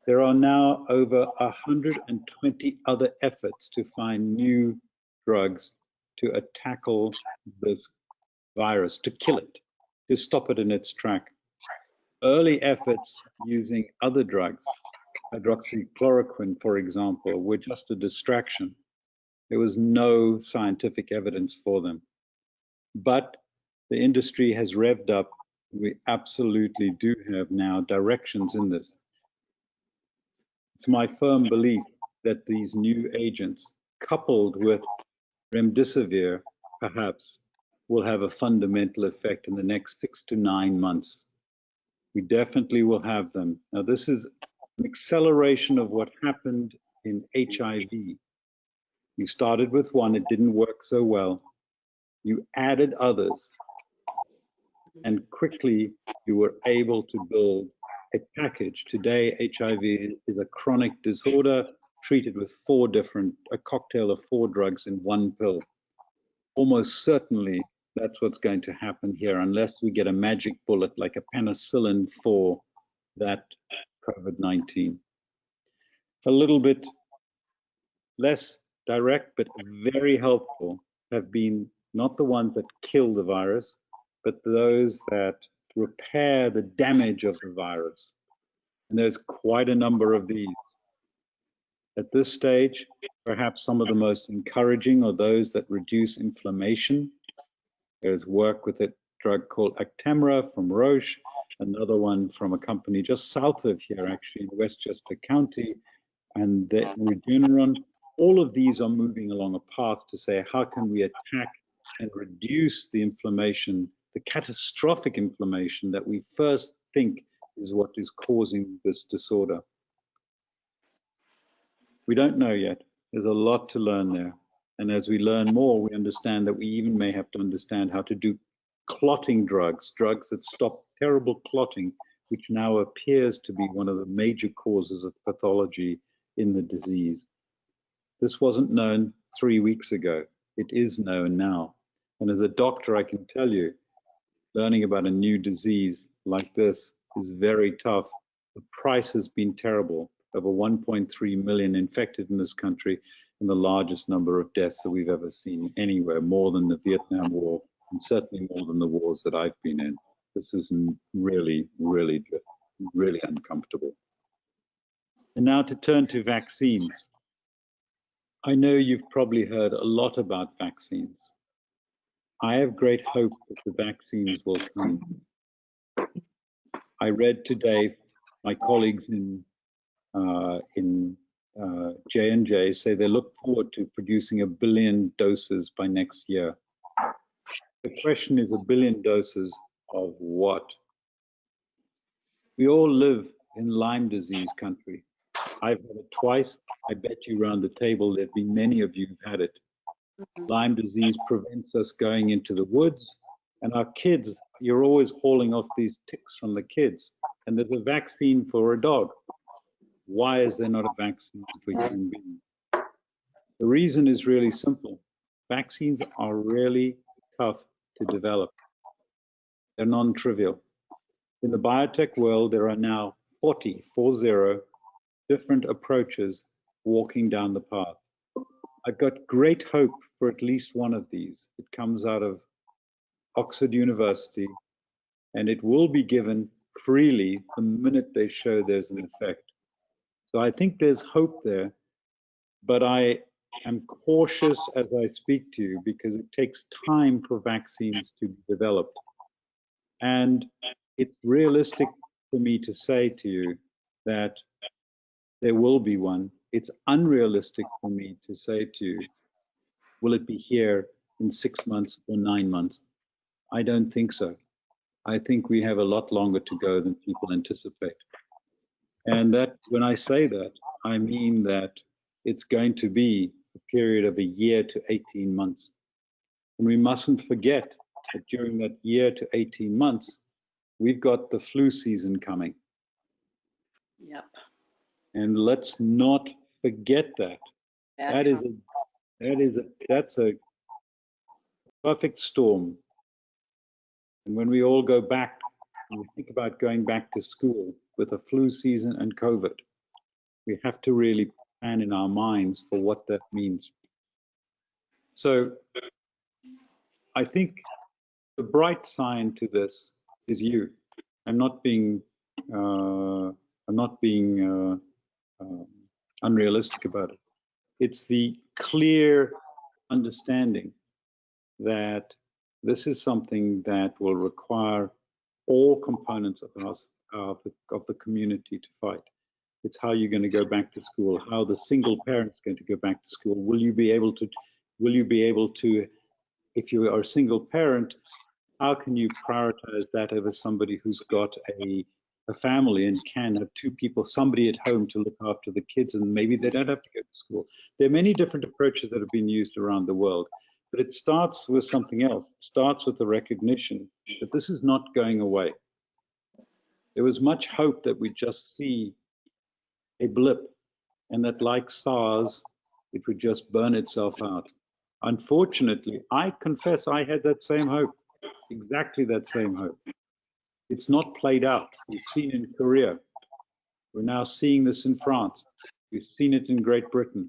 There are now over 120 other efforts to find new drugs to tackle this virus, to kill it, to stop it in its track. Early efforts using other drugs, hydroxychloroquine, for example, were just a distraction. There was no scientific evidence for them. But the industry has revved up. We absolutely do have now directions in this. It's my firm belief that these new agents, coupled with remdesivir, perhaps, will have a fundamental effect in the next 6 to 9 months. We definitely will have them. Now, this is an acceleration of what happened in HIV. You started with one, it didn't work so well. You added others, and quickly you were able to build a package. Today, HIV is a chronic disorder treated with a cocktail of 4 drugs in one pill. Almost certainly that's what's going to happen here, unless we get a magic bullet like a penicillin for that COVID-19. A little bit less direct, but very helpful, have been not the ones that kill the virus, but those that repair the damage of the virus. And there's quite a number of these. At this stage, perhaps some of the most encouraging are those that reduce inflammation. There's work with a drug called Actemra from Roche, another one from a company just south of here, actually, in Westchester County, and the Regeneron. All of these are moving along a path to say, how can we attack and reduce the inflammation, the catastrophic inflammation that we first think is what is causing this disorder. We don't know yet. There's a lot to learn there. And as we learn more, we understand that we even may have to understand how to do clotting drugs, drugs that stop terrible clotting, which now appears to be one of the major causes of pathology in the disease. This wasn't known 3 weeks ago. It is known now. And as a doctor, I can tell you, learning about a new disease like this is very tough. The price has been terrible. Over 1.3 million infected in this country, and the largest number of deaths that we've ever seen anywhere, more than the Vietnam War, and certainly more than the wars that I've been in. This is really, really, really uncomfortable. And now to turn to vaccines. I know you've probably heard a lot about vaccines. I have great hope that the vaccines will come. I read today, my colleagues in J&J say they look forward to producing 1 billion doses by next year. The question is, 1 billion doses of what? We all live in Lyme disease country. I've had it twice. I bet you around the table there'd be many of you who've had it. Lyme disease prevents us going into the woods, and our kids, you're always hauling off these ticks from the kids, and there's a vaccine for a dog. Why is there not a vaccine for human beings? The reason is really simple. Vaccines are really tough to develop. They're non-trivial. In the biotech world, there are now 40 different approaches walking down the path. I've got great hope for at least one of these. It comes out of Oxford University, and it will be given freely the minute they show there's an effect. So I think there's hope there, but I am cautious as I speak to you because it takes time for vaccines to be developed. And it's realistic for me to say to you that there will be one. It's unrealistic for me to say to you, will it be here in 6 months or 9 months? I don't think so. I think we have a lot longer to go than people anticipate. And that, when I say that, I mean that it's going to be a period of a year to 18 months. And we mustn't forget that during that year to 18 months, we've got the flu season coming. Yep. And let's not forget that. That's a perfect storm. And when we all go back, and we think about going back to school with a flu season and COVID, we have to really plan in our minds for what that means. So I think the bright side to this is you. I'm not being unrealistic about it. It's the clear understanding that this is something that will require all components of us, of the community to fight. It's how you're going to go back to school, how the single parent's going to go back to school. Will you be able to, if you are a single parent, how can you prioritize that over somebody who's got a family and can have two people, somebody at home to look after the kids, and maybe they don't have to go to school? There are many different approaches that have been used around the world, but it starts with something else. It starts with the recognition that this is not going away. There was much hope that we'd just see a blip and that, like SARS, it would just burn itself out. Unfortunately, I confess I had that same hope, exactly that same hope. It's not played out. We've seen it in Korea. We're now seeing this in France. We've seen it in Great Britain.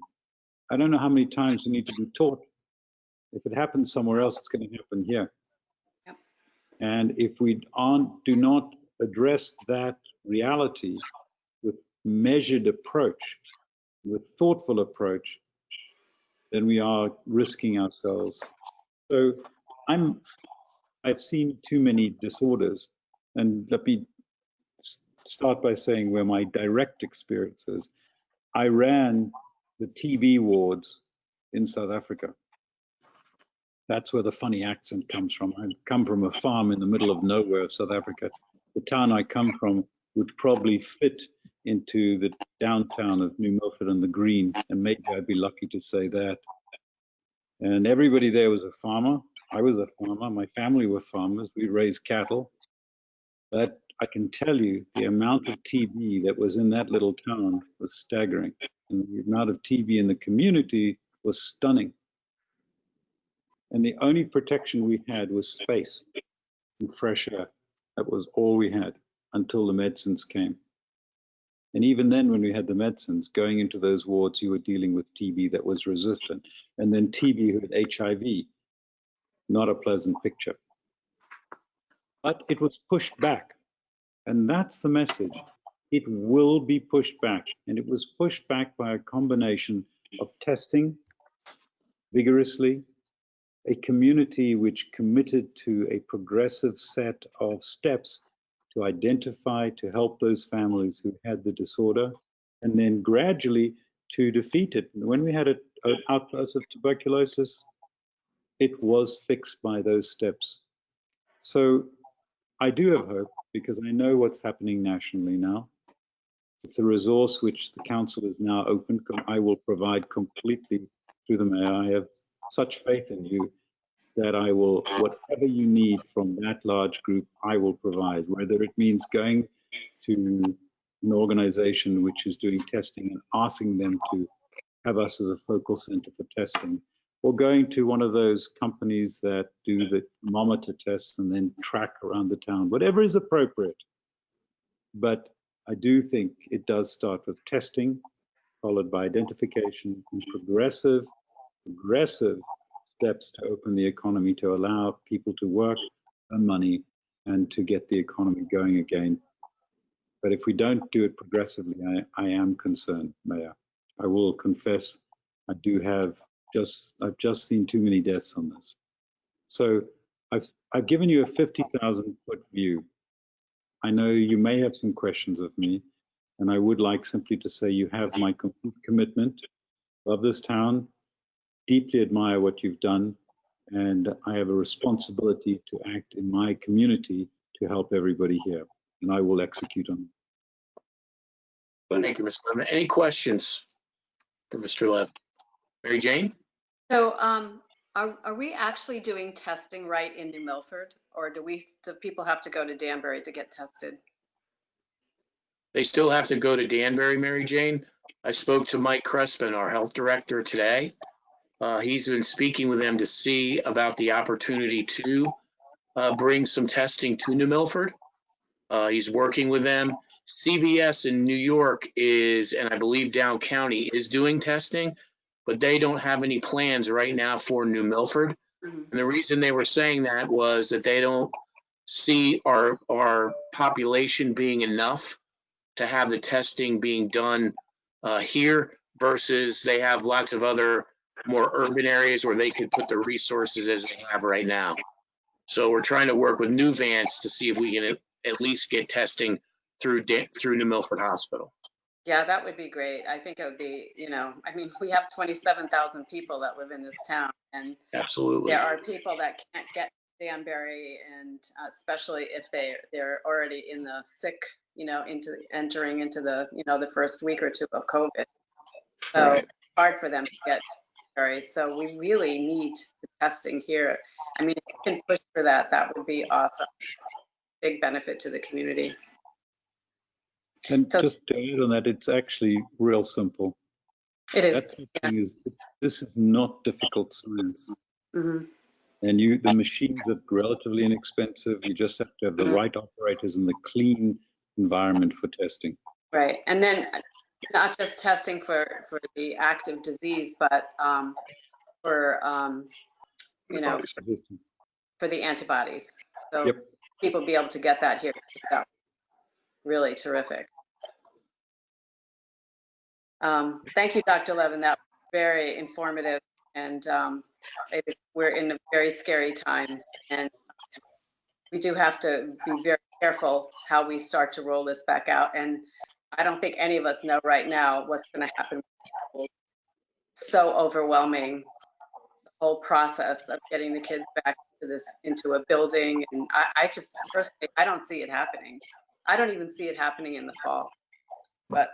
I don't know how many times we need to be taught. If it happens somewhere else, it's going to happen here. Yep. And if we do not address that reality with measured approach, with thoughtful approach, then we are risking ourselves. So I've seen too many disorders, and let me start by saying where my direct experience is. I ran the TB wards in South Africa. That's where the funny accent comes from. I come from a farm in the middle of nowhere of South Africa. The town I come from would probably fit into the downtown of New Milford on the Green, and maybe I'd be lucky to say that. And everybody there was a farmer. I was a farmer. My family were farmers. We raised cattle. But I can tell you the amount of TB that was in that little town was staggering. And the amount of TB in the community was stunning. And the only protection we had was space and fresh air. That was all we had until the medicines came. And even then, when we had the medicines, going into those wards, you were dealing with TB that was resistant. And then TB with HIV, not a pleasant picture. But it was pushed back. And that's the message. It will be pushed back. And it was pushed back by a combination of testing vigorously, a community which committed to a progressive set of steps to identify, to help those families who had the disorder, and then gradually to defeat it. When we had an outburst of tuberculosis, it was fixed by those steps. So I do have hope, because I know what's happening nationally now. It's a resource which the council is now open. I will provide completely through the mayor. I have such faith in you that I will, whatever you need from that large group, I will provide, whether it means going to an organization which is doing testing and asking them to have us as a focal center for testing, or going to one of those companies that do the thermometer tests and then track around the town, whatever is appropriate. But I do think it does start with testing, followed by identification and progressive steps to open the economy, to allow people to work, earn money, and to get the economy going again. But if we don't do it progressively, I am concerned, Mayor. I will confess, I do have I've just seen too many deaths on this. So I've given you a 50,000 foot view. I know you may have some questions of me, and I would like simply to say you have my complete commitment. Love this town, deeply admire what you've done, and I have a responsibility to act in my community to help everybody here, and I will execute on it. Thank you, Mr. Levin. Any questions for Mr. Lev? Mary Jane? So, are we actually doing testing right in New Milford, or do people have to go to Danbury to get tested? They still have to go to Danbury, Mary Jane. I spoke to Mike Crespin, our health director, today. He's been speaking with them to see about the opportunity to bring some testing to New Milford. He's working with them. CVS in New York is, and I believe Down County is doing testing, but they don't have any plans right now for New Milford. And the reason they were saying that was that they don't see our population being enough to have the testing being done here versus they have lots of other more urban areas where they could put the resources as they have right now. So we're trying to work with New Vance to see if we can at least get testing through New Milford Hospital. Yeah, that would be great. I think it would be, I mean, we have 27,000 people that live in this town, and absolutely there are people that can't get Danbury, and especially if they're already in the sick, entering into the, the first week or two of COVID. So right. It's hard for them to get Danbury. So we really need the testing here. I mean, if we can push for that, that would be awesome. Big benefit to the community. And so, just to add on that, it's actually real simple. It is. This is not difficult science. Mm-hmm. And the machines are relatively inexpensive. You just have to have the right operators and the clean environment for testing. Right. And then not just testing for the active disease, but for, for the antibodies. So people be able to get that here. Yeah. Really terrific. Thank you, Dr. Levin. That was very informative, and we're in a very scary time, and we do have to be very careful how we start to roll this back out. And I don't think any of us know right now what's going to happen. So overwhelming, the whole process of getting the kids back into a building, and I just personally, I don't see it happening. I don't even see it happening in the fall, but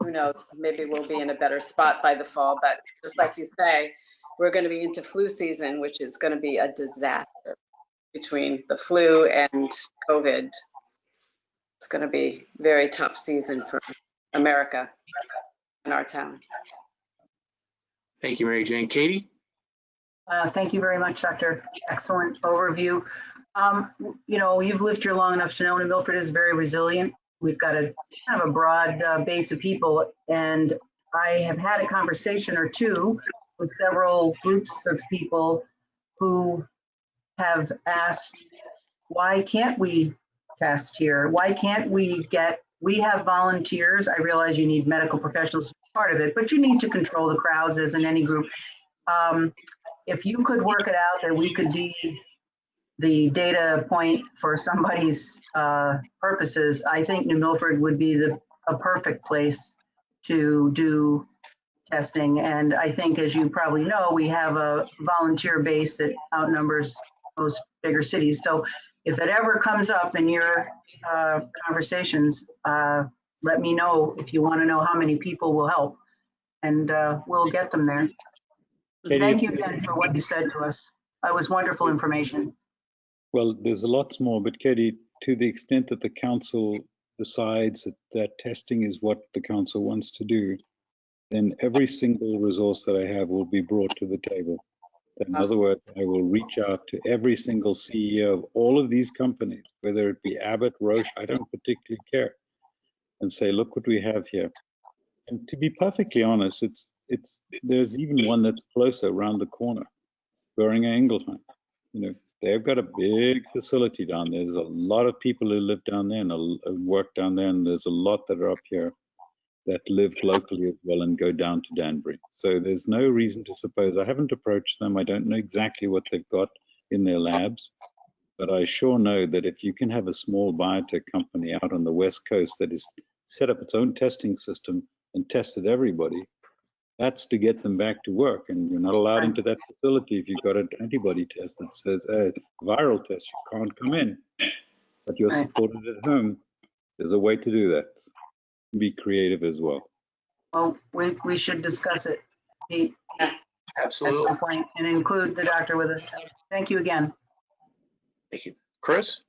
who knows, maybe we'll be in a better spot by the fall. But just like you say, we're going to be into flu season, which is going to be a disaster between the flu and COVID. It's going to be a very tough season for America and our town. Thank you, Mary Jane. Katie? Thank you very much, Doctor. Excellent overview. You've lived here long enough to know New Milford is very resilient. We've got a kind of a broad base of people, and I have had a conversation or two with several groups of people who have asked, why can't we test here? Why can't we have volunteers. I realize you need medical professionals as part of it, but you need to control the crowds as in any group. If you could work it out that we could be the data point for somebody's purposes, I think New Milford would be a perfect place to do testing. And I think, as you probably know, we have a volunteer base that outnumbers most bigger cities. So if it ever comes up in your conversations, let me know if you want to know how many people will help, and we'll get them there. Katie, thank you again for what you said to us. That was wonderful information. Well, there's lots more, but Katie, to the extent that the council decides that testing is what the council wants to do, then every single resource that I have will be brought to the table. In other words, I will reach out to every single CEO of all of these companies, whether it be Abbott, Roche, I don't particularly care, and say, look what we have here. And to be perfectly honest, there's even one that's closer around the corner, Boehringer Ingelheim. They've got a big facility down there. There's a lot of people who live down there and work down there, and there's a lot that are up here that live locally as well and go down to Danbury. So there's no reason to suppose. I haven't approached them. I don't know exactly what they've got in their labs, but I sure know that if you can have a small biotech company out on the West Coast that has set up its own testing system and tested everybody, That's to get them back to work, and you're not allowed into that facility if you've got an antibody test that says viral test, you can't come in, but you're supported at home. There's a way to do that. Be creative as well. Well, we should discuss it, Pete, Absolutely. at some point, and include the doctor with us. Thank you again. Thank you. Chris?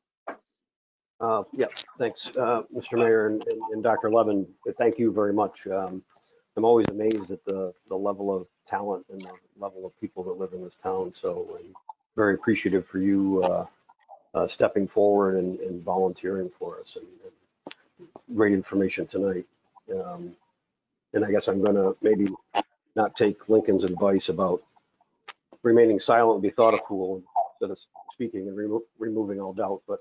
Yeah, thanks, Mr. Mayor and Dr. Levin. Thank you very much. I'm always amazed at the level of talent and the level of people that live in this town. So I'm very appreciative for you stepping forward and volunteering for us, and great information tonight. And I guess I'm going to maybe not take Lincoln's advice about remaining silent and be thought a fool instead of speaking and removing all doubt. But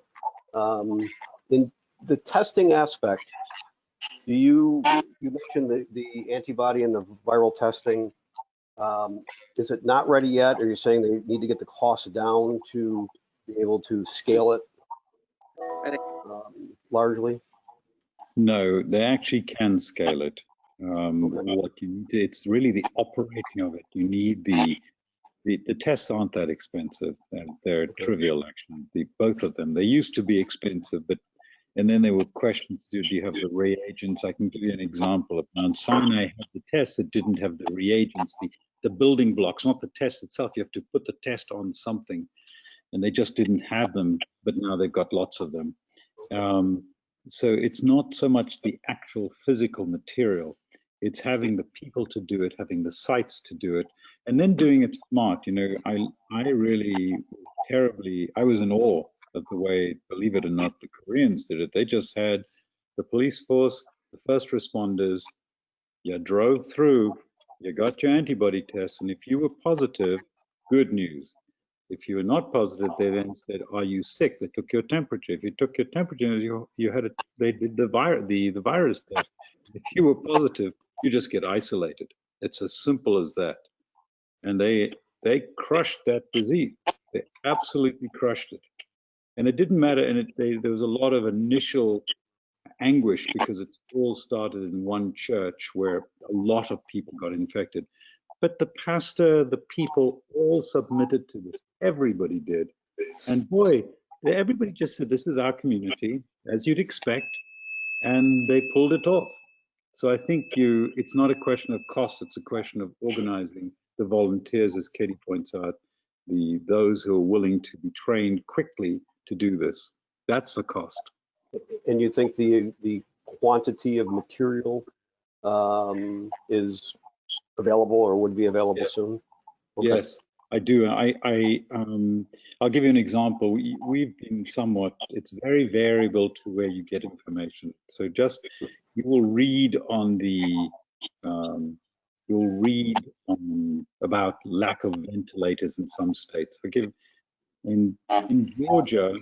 in the testing aspect, you mentioned the antibody and the viral testing. Is it not ready yet? Are you saying they need to get the cost down to be able to scale it largely? No, they actually can scale it. What you need, it's really the operating of it. You need the tests aren't that expensive. They're trivial, actually. Both of them. They used to be expensive, and then there were questions. Do you have the reagents? I can give you an example. Of Mount Sinai had the tests that didn't have the reagents, the building blocks, not the test itself. You have to put the test on something, and they just didn't have them. But now they've got lots of them. So it's not so much the actual physical material, it's having the people to do it, having the sites to do it, and then doing it smart. You know, I really I was in awe of the way, believe it or not, the Koreans did it. They just had the police force, the first responders, you drove through, you got your antibody tests, and if you were positive, good news. If you were not positive, they then said, "Are you sick?" They took your temperature. If you took your temperature, you had they did the virus test. If you were positive, you just get isolated. It's as simple as that. And they crushed that disease. They absolutely crushed it. And it didn't matter. And there was a lot of initial anguish because it all started in one church where a lot of people got infected. But the pastor, the people all submitted to this. Everybody did. And boy, everybody just said, this is our community, as you'd expect. And they pulled it off. So I think it's not a question of cost, it's a question of organizing the volunteers, as Katie points out, those who are willing to be trained quickly to do this. That's the cost. And you think the quantity of material is available or would be available soon? Okay. Yes, I do. I'll give you an example. We've been it's very variable to where you get information. So you will read on about lack of ventilators in some states. In Georgia,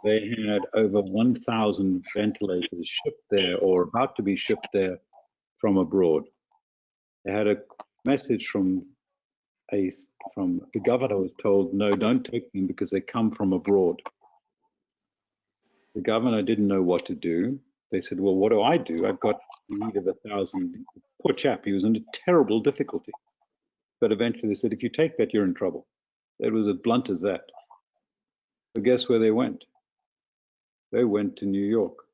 they had over 1,000 ventilators shipped there or about to be shipped there from abroad. They had a message from the governor was told, no, don't take them because they come from abroad. The governor didn't know what to do. They said, well, what do? I've got need of 1,000. Poor chap, he was in terrible difficulty. But eventually they said, if you take that, you're in trouble. It was as blunt as that. But guess where they went? They went to New York.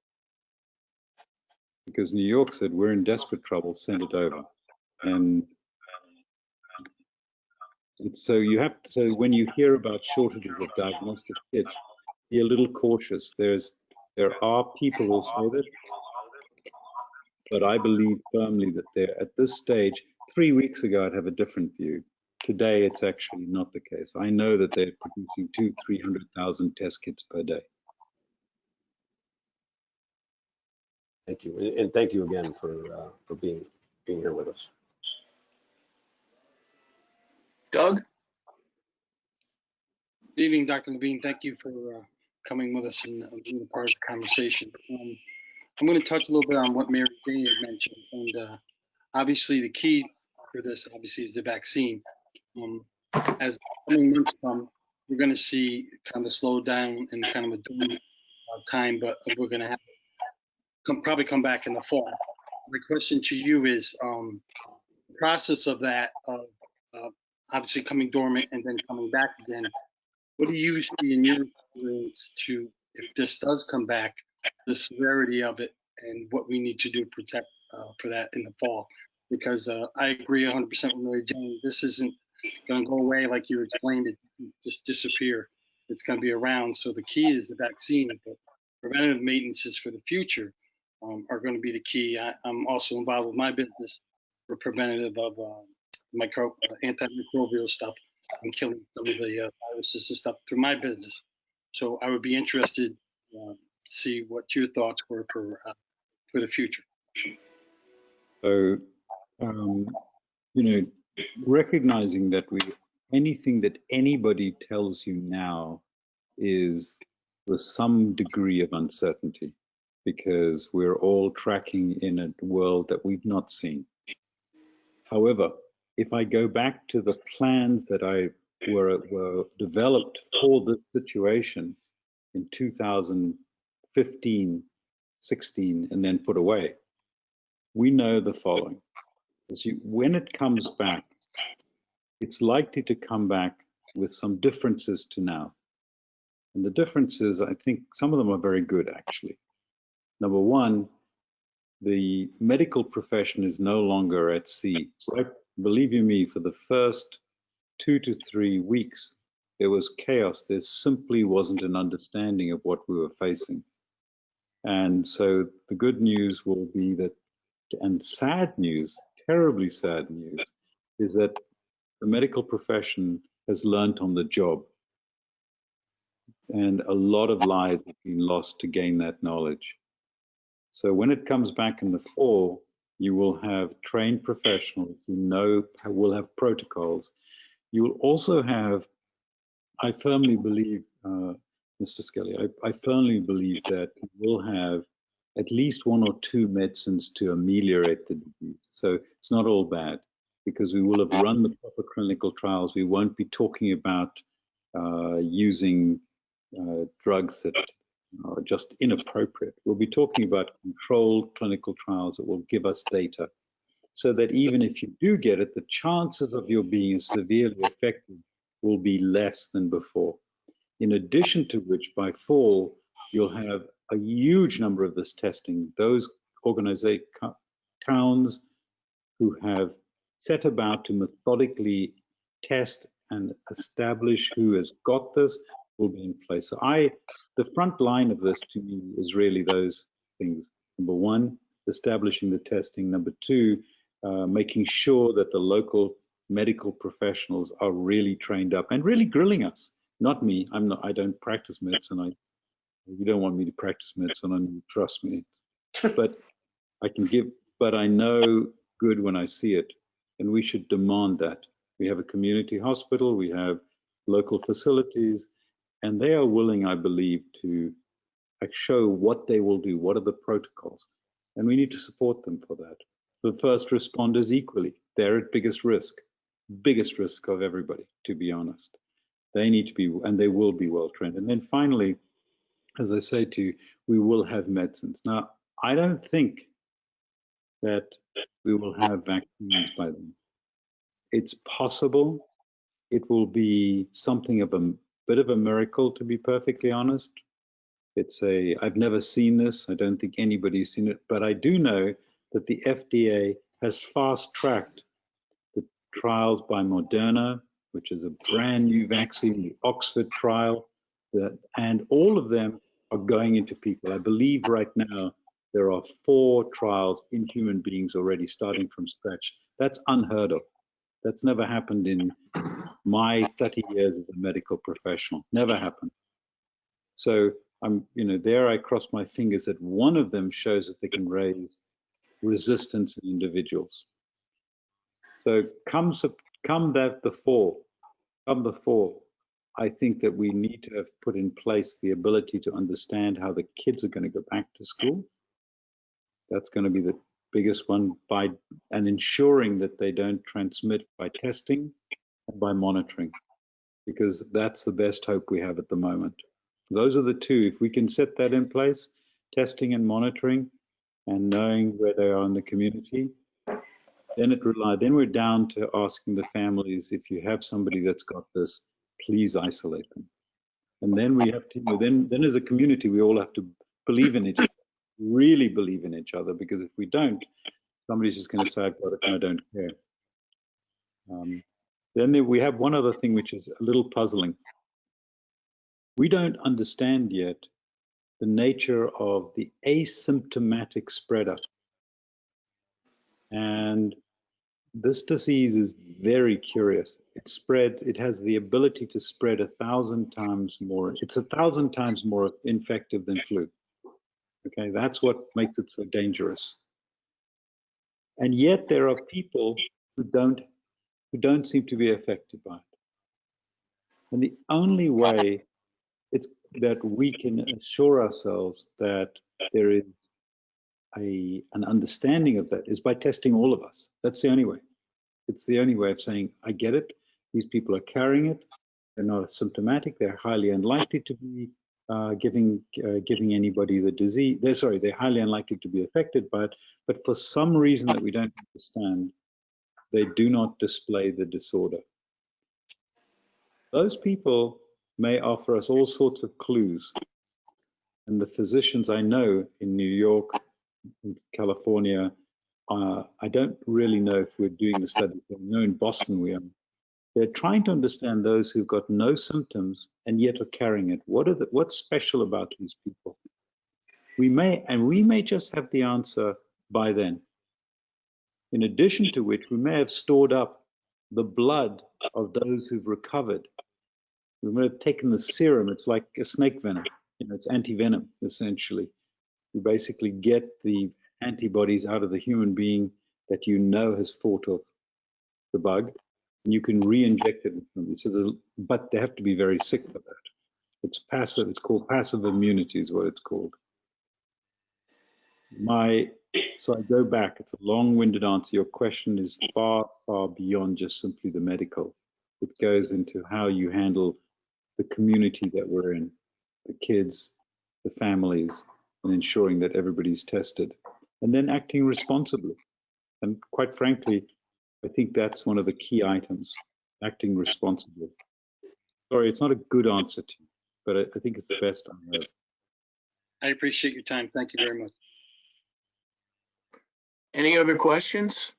Because New York said, we're in desperate trouble, send it over. And so when you hear about shortages of diagnostic kits, be a little cautious. There are people who say that, but I believe firmly that they're at this stage. 3 weeks ago, I'd have a different view. Today, it's actually not the case. I know that they're producing 200,000-300,000 test kits per day. Thank you, and thank you again for being here with us. Doug? Good evening, Dr. Levine. Thank you for coming with us and being a part of the conversation. I'm going to touch a little bit on what Mary Jane had mentioned. And obviously, the key for this, obviously, is the vaccine. As coming months come, we're going to see kind of a slowdown and kind of a doom time, but we're going to have probably come back in the fall. My question to you is, process of that, obviously coming dormant and then coming back again, what do you see in your experience to, if this does come back, the severity of it and what we need to do to protect for that in the fall? Because I agree 100% with Mary Jane. This isn't going to go away like you explained it, just disappear. It's going to be around. So the key is the vaccine, but preventative maintenances for the future are going to be the key. I'm also involved with my business for preventative of antimicrobial stuff and killing some of the viruses and stuff through my business. So I would be interested to see what your thoughts were for the future. So, recognizing that anything that anybody tells you now is with some degree of uncertainty, because we're all tracking in a world that we've not seen. However, if I go back to the plans that were developed for this situation in 2015, 16, and then put away, we know the following. When it comes back, it's likely to come back with some differences to now. And the differences, I think some of them are very good, actually. Number one, the medical profession is no longer at sea. Right? Believe you me, for the first 2 to 3 weeks, there was chaos. There simply wasn't an understanding of what we were facing. And so the good news will be that, and sad news, terribly sad news, is that the medical profession has learned on the job. And a lot of lives have been lost to gain that knowledge. So when it comes back in the fall, you will have trained professionals who will have protocols. You will also have, I firmly believe, Mr. Skelly, I firmly believe that we will have at least 1 or 2 medicines to ameliorate the disease. So it's not all bad, because we will have run the proper clinical trials. We won't be talking about using drugs that are just inappropriate. We'll be talking about controlled clinical trials that will give us data, so that even if you do get it, the chances of your being severely affected will be less than before. In addition to which, by fall, you'll have a huge number of this testing. Those towns who have set about to methodically test and establish who has got this will be in place. So the front line of this to me is really those things. Number one, establishing the testing. Number two, making sure that the local medical professionals are really trained up and really grilling us. Not me. I don't practice medicine. You don't want me to practice medicine on you, trust me. But but I know good when I see it, and we should demand that. We have a community hospital, we have local facilities, and they are willing, I believe, to show what they will do, what are the protocols, and we need to support them for that. The first responders equally, they're at biggest risk of everybody, to be honest. They need to be, and they will be well trained. And then finally, as I say to you, we will have medicines. Now, I don't think that we will have vaccines by then. It's possible. It will be something of a bit of a miracle, to be perfectly honest. I've never seen this. I don't think anybody's seen it, but I do know that the FDA has fast-tracked the trials by Moderna, which is a brand new vaccine, the Oxford trial, and all of them are going into people. I believe right now there are 4 trials in human beings already, starting from scratch. That's unheard of. That's never happened in my 30 years as a medical professional. Never happened. So there I cross my fingers that one of them shows that they can raise resistance in individuals. So come the fall, I think that we need to have put in place the ability to understand how the kids are going to go back to school. That's going to be the biggest one, and ensuring that they don't transmit by testing and by monitoring, because that's the best hope we have at the moment. Those are the two. If we can set that in place, testing and monitoring, and knowing where they are in the community, Then we're down to asking the families, if you have somebody that's got this, please isolate them. And then we have to, then as a community, we all have to believe in each other, really believe in each other, because if we don't, somebody's just going to say, I've got it and I don't care. Then we have one other thing which is a little puzzling. We don't understand yet the nature of the asymptomatic spreader. And this disease is very curious. It spreads, it has the ability to spread 1,000 times more. It's 1,000 times more infective than flu. Okay, that's what makes it so dangerous. And yet there are people who don't seem to be affected by it. And the only way that we can assure ourselves that there is an understanding of that is by testing all of us. That's the only way. It's the only way of saying, I get it. These people are carrying it. They're not symptomatic. They're highly unlikely to be giving anybody the disease. They're highly unlikely to be affected by it. But for some reason that we don't understand, they do not display the disorder. Those people may offer us all sorts of clues. And the physicians I know in New York, in California, I don't really know if we're doing the study. I know in Boston we are. They're trying to understand those who've got no symptoms and yet are carrying it. What's special about these people? We may just have the answer by then. In addition to which, we may have stored up the blood of those who've recovered. We may have taken the serum. It's like a snake venom. It's anti-venom, essentially. You basically get the antibodies out of the human being that you know has fought off the bug, and you can re-inject it. But they have to be very sick for that. It's passive. It's called passive immunity is what it's called. So I go back. It's a long-winded answer. Your question is far, far beyond just simply the medical. It goes into how you handle the community that we're in, the kids, the families, and ensuring that everybody's tested, and then acting responsibly. And quite frankly, I think that's one of the key items, acting responsibly. Sorry, it's not a good answer to you, but I think it's the best I have. I appreciate your time. Thank you very much. Any other questions?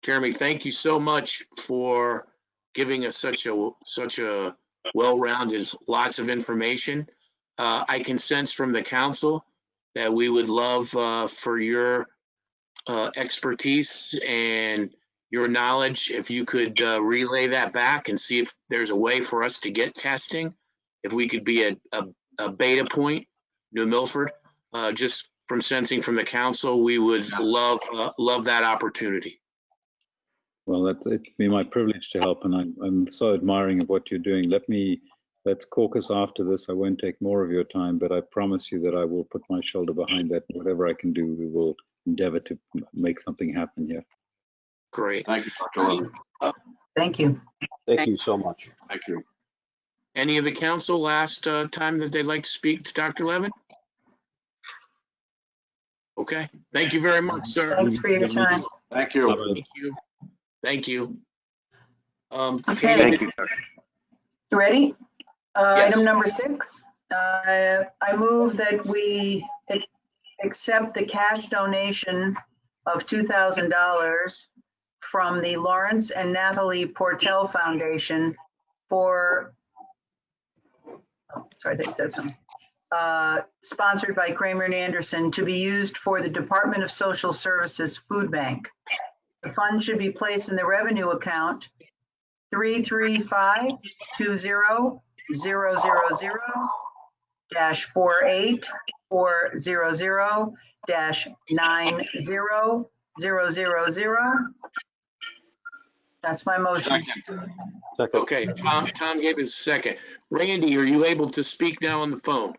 Jeremy, thank you so much for giving us such a well-rounded, lots of information. I can sense from the council that we would love for your expertise and your knowledge, if you could relay that back and see if there's a way for us to get testing, if we could be a beta point, New Milford, just from sensing from the council, we would love that opportunity. Well, it'd be my privilege to help, and I'm so admiring of what you're doing. Let's caucus after this. I won't take more of your time, but I promise you that I will put my shoulder behind that. Whatever I can do, we will endeavor to make something happen here. Great. Thank you, Dr. Levin. Thank you. Thank you so much. Thank you. Any of the council last time that they'd like to speak to Dr. Levin? Okay. Thank you very much, sir. Thanks for your time. Thank you. Thank you. Thank you. Okay. Thank you. You ready? Yes. Item number 6. I move that we accept the cash donation of $2,000 from the Lawrence and Natalie Portell Foundation for, sorry, they said something. Sponsored by Kramer and Anderson, to be used for the Department of Social Services Food Bank. The fund should be placed in the revenue account 335-200-000-480-90-000. That's my motion. Second. Okay, Tom gave his second. Randy, are you able to speak now on the phone?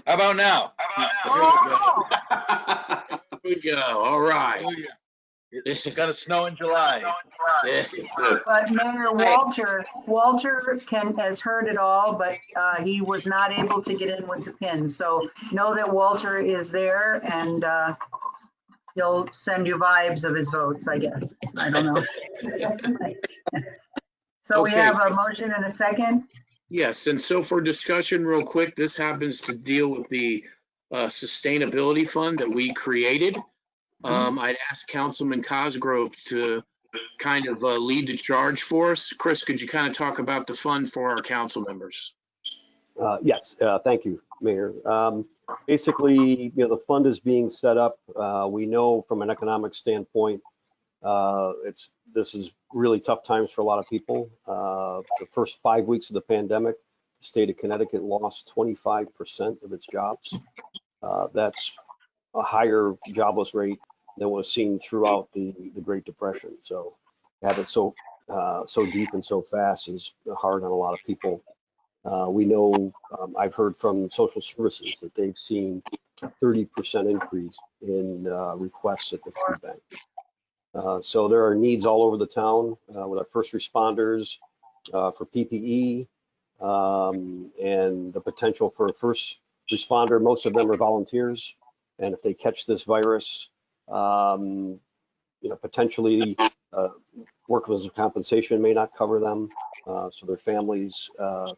How about now? There we go. All right. It's gonna snow in July. But Mayor Walter has heard it all, but he was not able to get in with the pin. So know that Walter is there and he'll send you vibes of his votes, I guess. I don't know. So we Okay. have a motion and a second. Yes, and so for discussion real quick, this happens to deal with the sustainability fund that we created. I'd ask Councilman Cosgrove to kind of lead the charge for us. Chris, could you kind of talk about the fund for our council members? Yes, thank you, Mayor. Basically, the fund is being set up. We know from an economic standpoint, this is really tough times for a lot of people. The first 5 weeks of the pandemic, the state of Connecticut lost 25% of its jobs. That's a higher jobless rate than was seen throughout the Great Depression. So to have it so deep and so fast is hard on a lot of people. We know, I've heard from social services that they've seen a 30% increase in requests at the food bank. So there are needs all over the town with our first responders for PPE and the potential for a first responder. Most of them are volunteers, and if they catch this virus, potentially workers' compensation may not cover them, so their families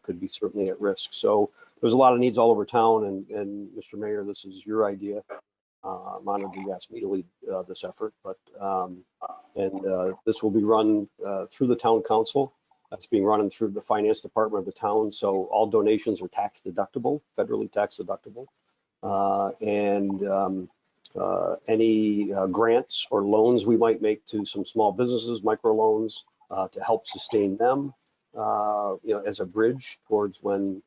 could be certainly at risk. So there's a lot of needs all over town, and Mr. Mayor, this is your idea. I'm honored you asked me to lead this effort, but this will be run through the town council. It's being run through the finance department of the town, so all donations are tax deductible, federally tax deductible, and any grants or loans we might make to some small businesses, microloans, to help sustain them, as a bridge towards when,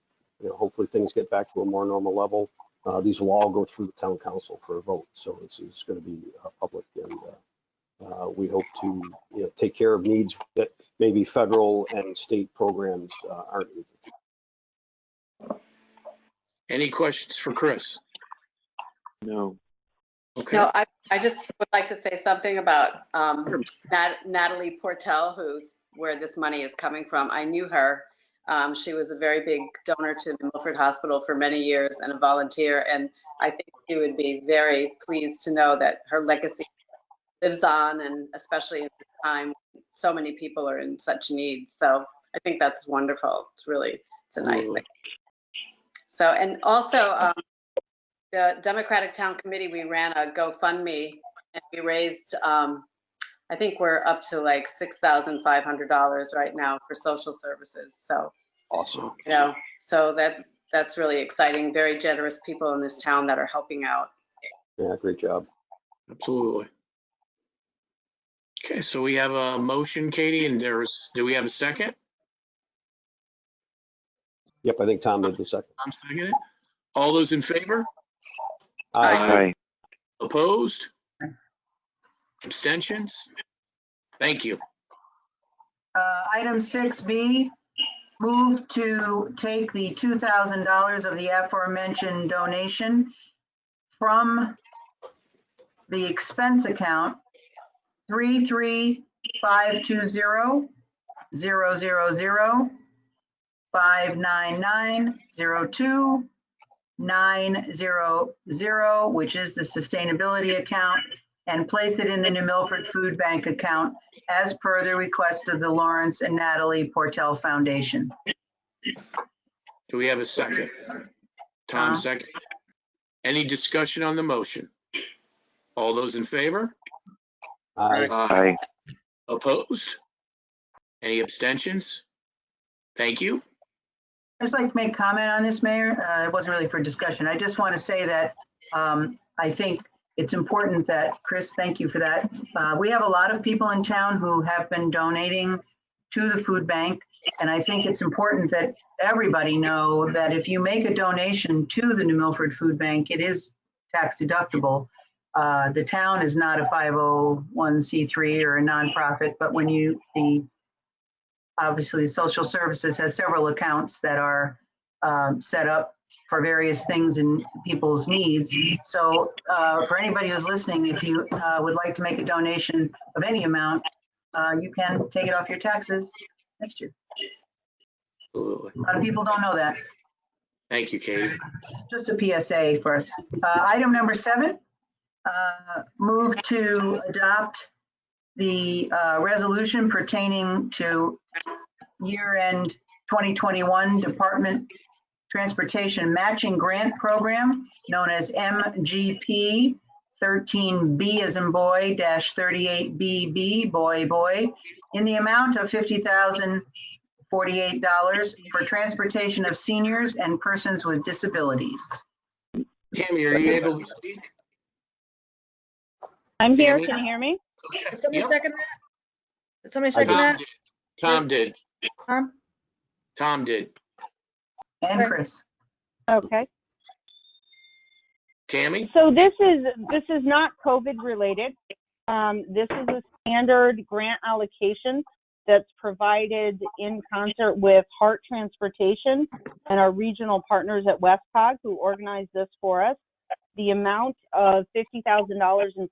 hopefully things get back to a more normal level. These will all go through the town council for a vote. So this is going to be public, and we hope to take care of needs that maybe federal and state programs aren't able. Any questions for Chris? No. Okay. No, I just would like to say something about Natalie Portel, who's where this money is coming from. I knew her. She was a very big donor to the Milford Hospital for many years and a volunteer. And I think she would be very pleased to know that her legacy lives on, and especially at this time, so many people are in such need. So I think that's wonderful. It's a nice thing. So, and also the Democratic Town Committee, we ran a GoFundMe and we raised, I think we're up to like $6,500 right now for social services. So awesome. So that's really exciting. Very generous people in this town that are helping out. Yeah, great job. Absolutely. Okay, so we have a motion, Katie, and do we have a second? Yep, I think Tom did the second. I'm seconded. All those in favor? Aye. Opposed? Abstentions? Thank you. Item 6B, move to take the $2,000 of the aforementioned donation from the expense account 33520 000 59902 900, which is the sustainability account, and place it in the New Milford Food Bank account as per the request of the Lawrence and Natalie Portel Foundation. Do we have a second? Tom, second. Any discussion on the motion? All those in favor? Aye. Opposed? Any abstentions? Thank you. I'd just like to make a comment on this, Mayor. It wasn't really for discussion. I just want to say that I think it's important that, Chris, thank you for that. We have a lot of people in town who have been donating to the food bank. And I think it's important that everybody know that if you make a donation to the New Milford Food Bank, it is tax deductible. The town is not a 501c3 or a nonprofit, but when obviously social services has several accounts that are set up for various things and people's needs. So for anybody who's listening, if you would like to make a donation of any amount, you can take it off your taxes next year. Absolutely. A lot of people don't know that. Thank you, Katie. Just a PSA for us. Item number 7, Move to adopt the resolution pertaining to year-end 2021 Department Transportation Matching Grant Program, known as MGP 13B as in boy, -38BB, boy, in the amount of $50,048 for transportation of seniors and persons with disabilities. Tammy, are you able to speak? I'm here. Tammy? Can you hear me? Did somebody Yep. second that? Did somebody second that? Tom did. Tom? Tom did. And Okay. Chris. Okay. Tammy? So this is not COVID related. This is a standard grant allocation that's provided in concert with Hart Transportation and our regional partners at WestCog who organized this for us. The amount of $50,000 and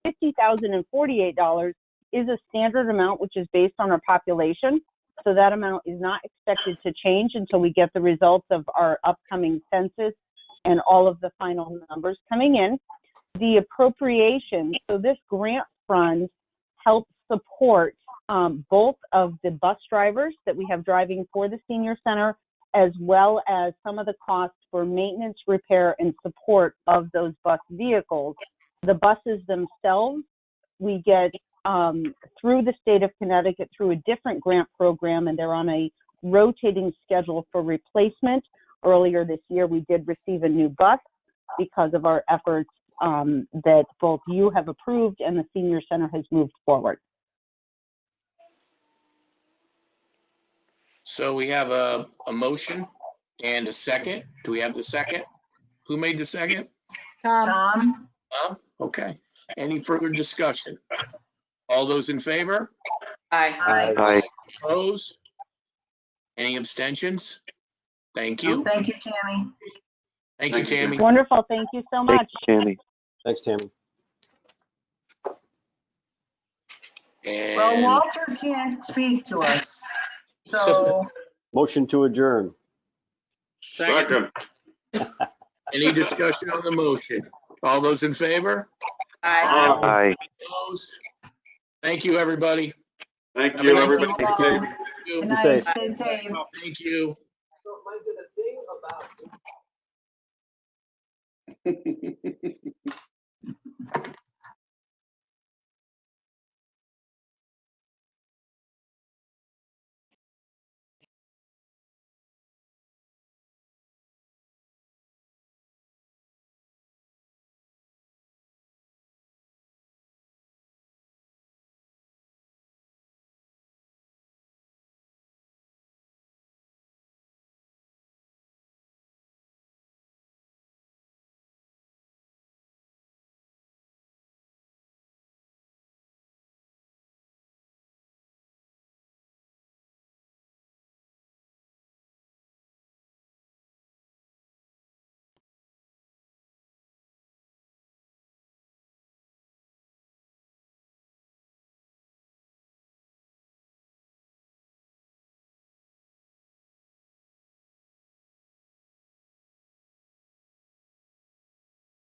$50,048 is a standard amount, which is based on our population. So that amount is not expected to change until we get the results of our upcoming census and all of the final numbers coming in. The appropriation, so this grant fund helps support both of the bus drivers that we have driving for the senior center, as well as some of the costs for maintenance, repair, and support of those bus vehicles. The buses themselves, we get through the state of Connecticut through a different grant program, and they're on a rotating schedule for replacement. Earlier this year, we did receive a new bus because of our efforts that both you have approved and the senior center has moved forward. So we have a motion and a second. Do we have the second? Who made the second? Tom. Tom? Okay. Any further discussion? All those in favor? Aye. Aye. Opposed? Any abstentions? Thank you. Thank you, Tammy. Thank you, Tammy. Wonderful. Thank you so much. Tammy. Thanks, Tammy. Well, And Walter can't speak to us, so Motion to adjourn. Second. any discussion on the motion? All those in favor? Aye. Opposed? Thank you, everybody. Thank Have you, a nice everybody. day. Stay safe. good Be night, safe. stay safe. Thank you.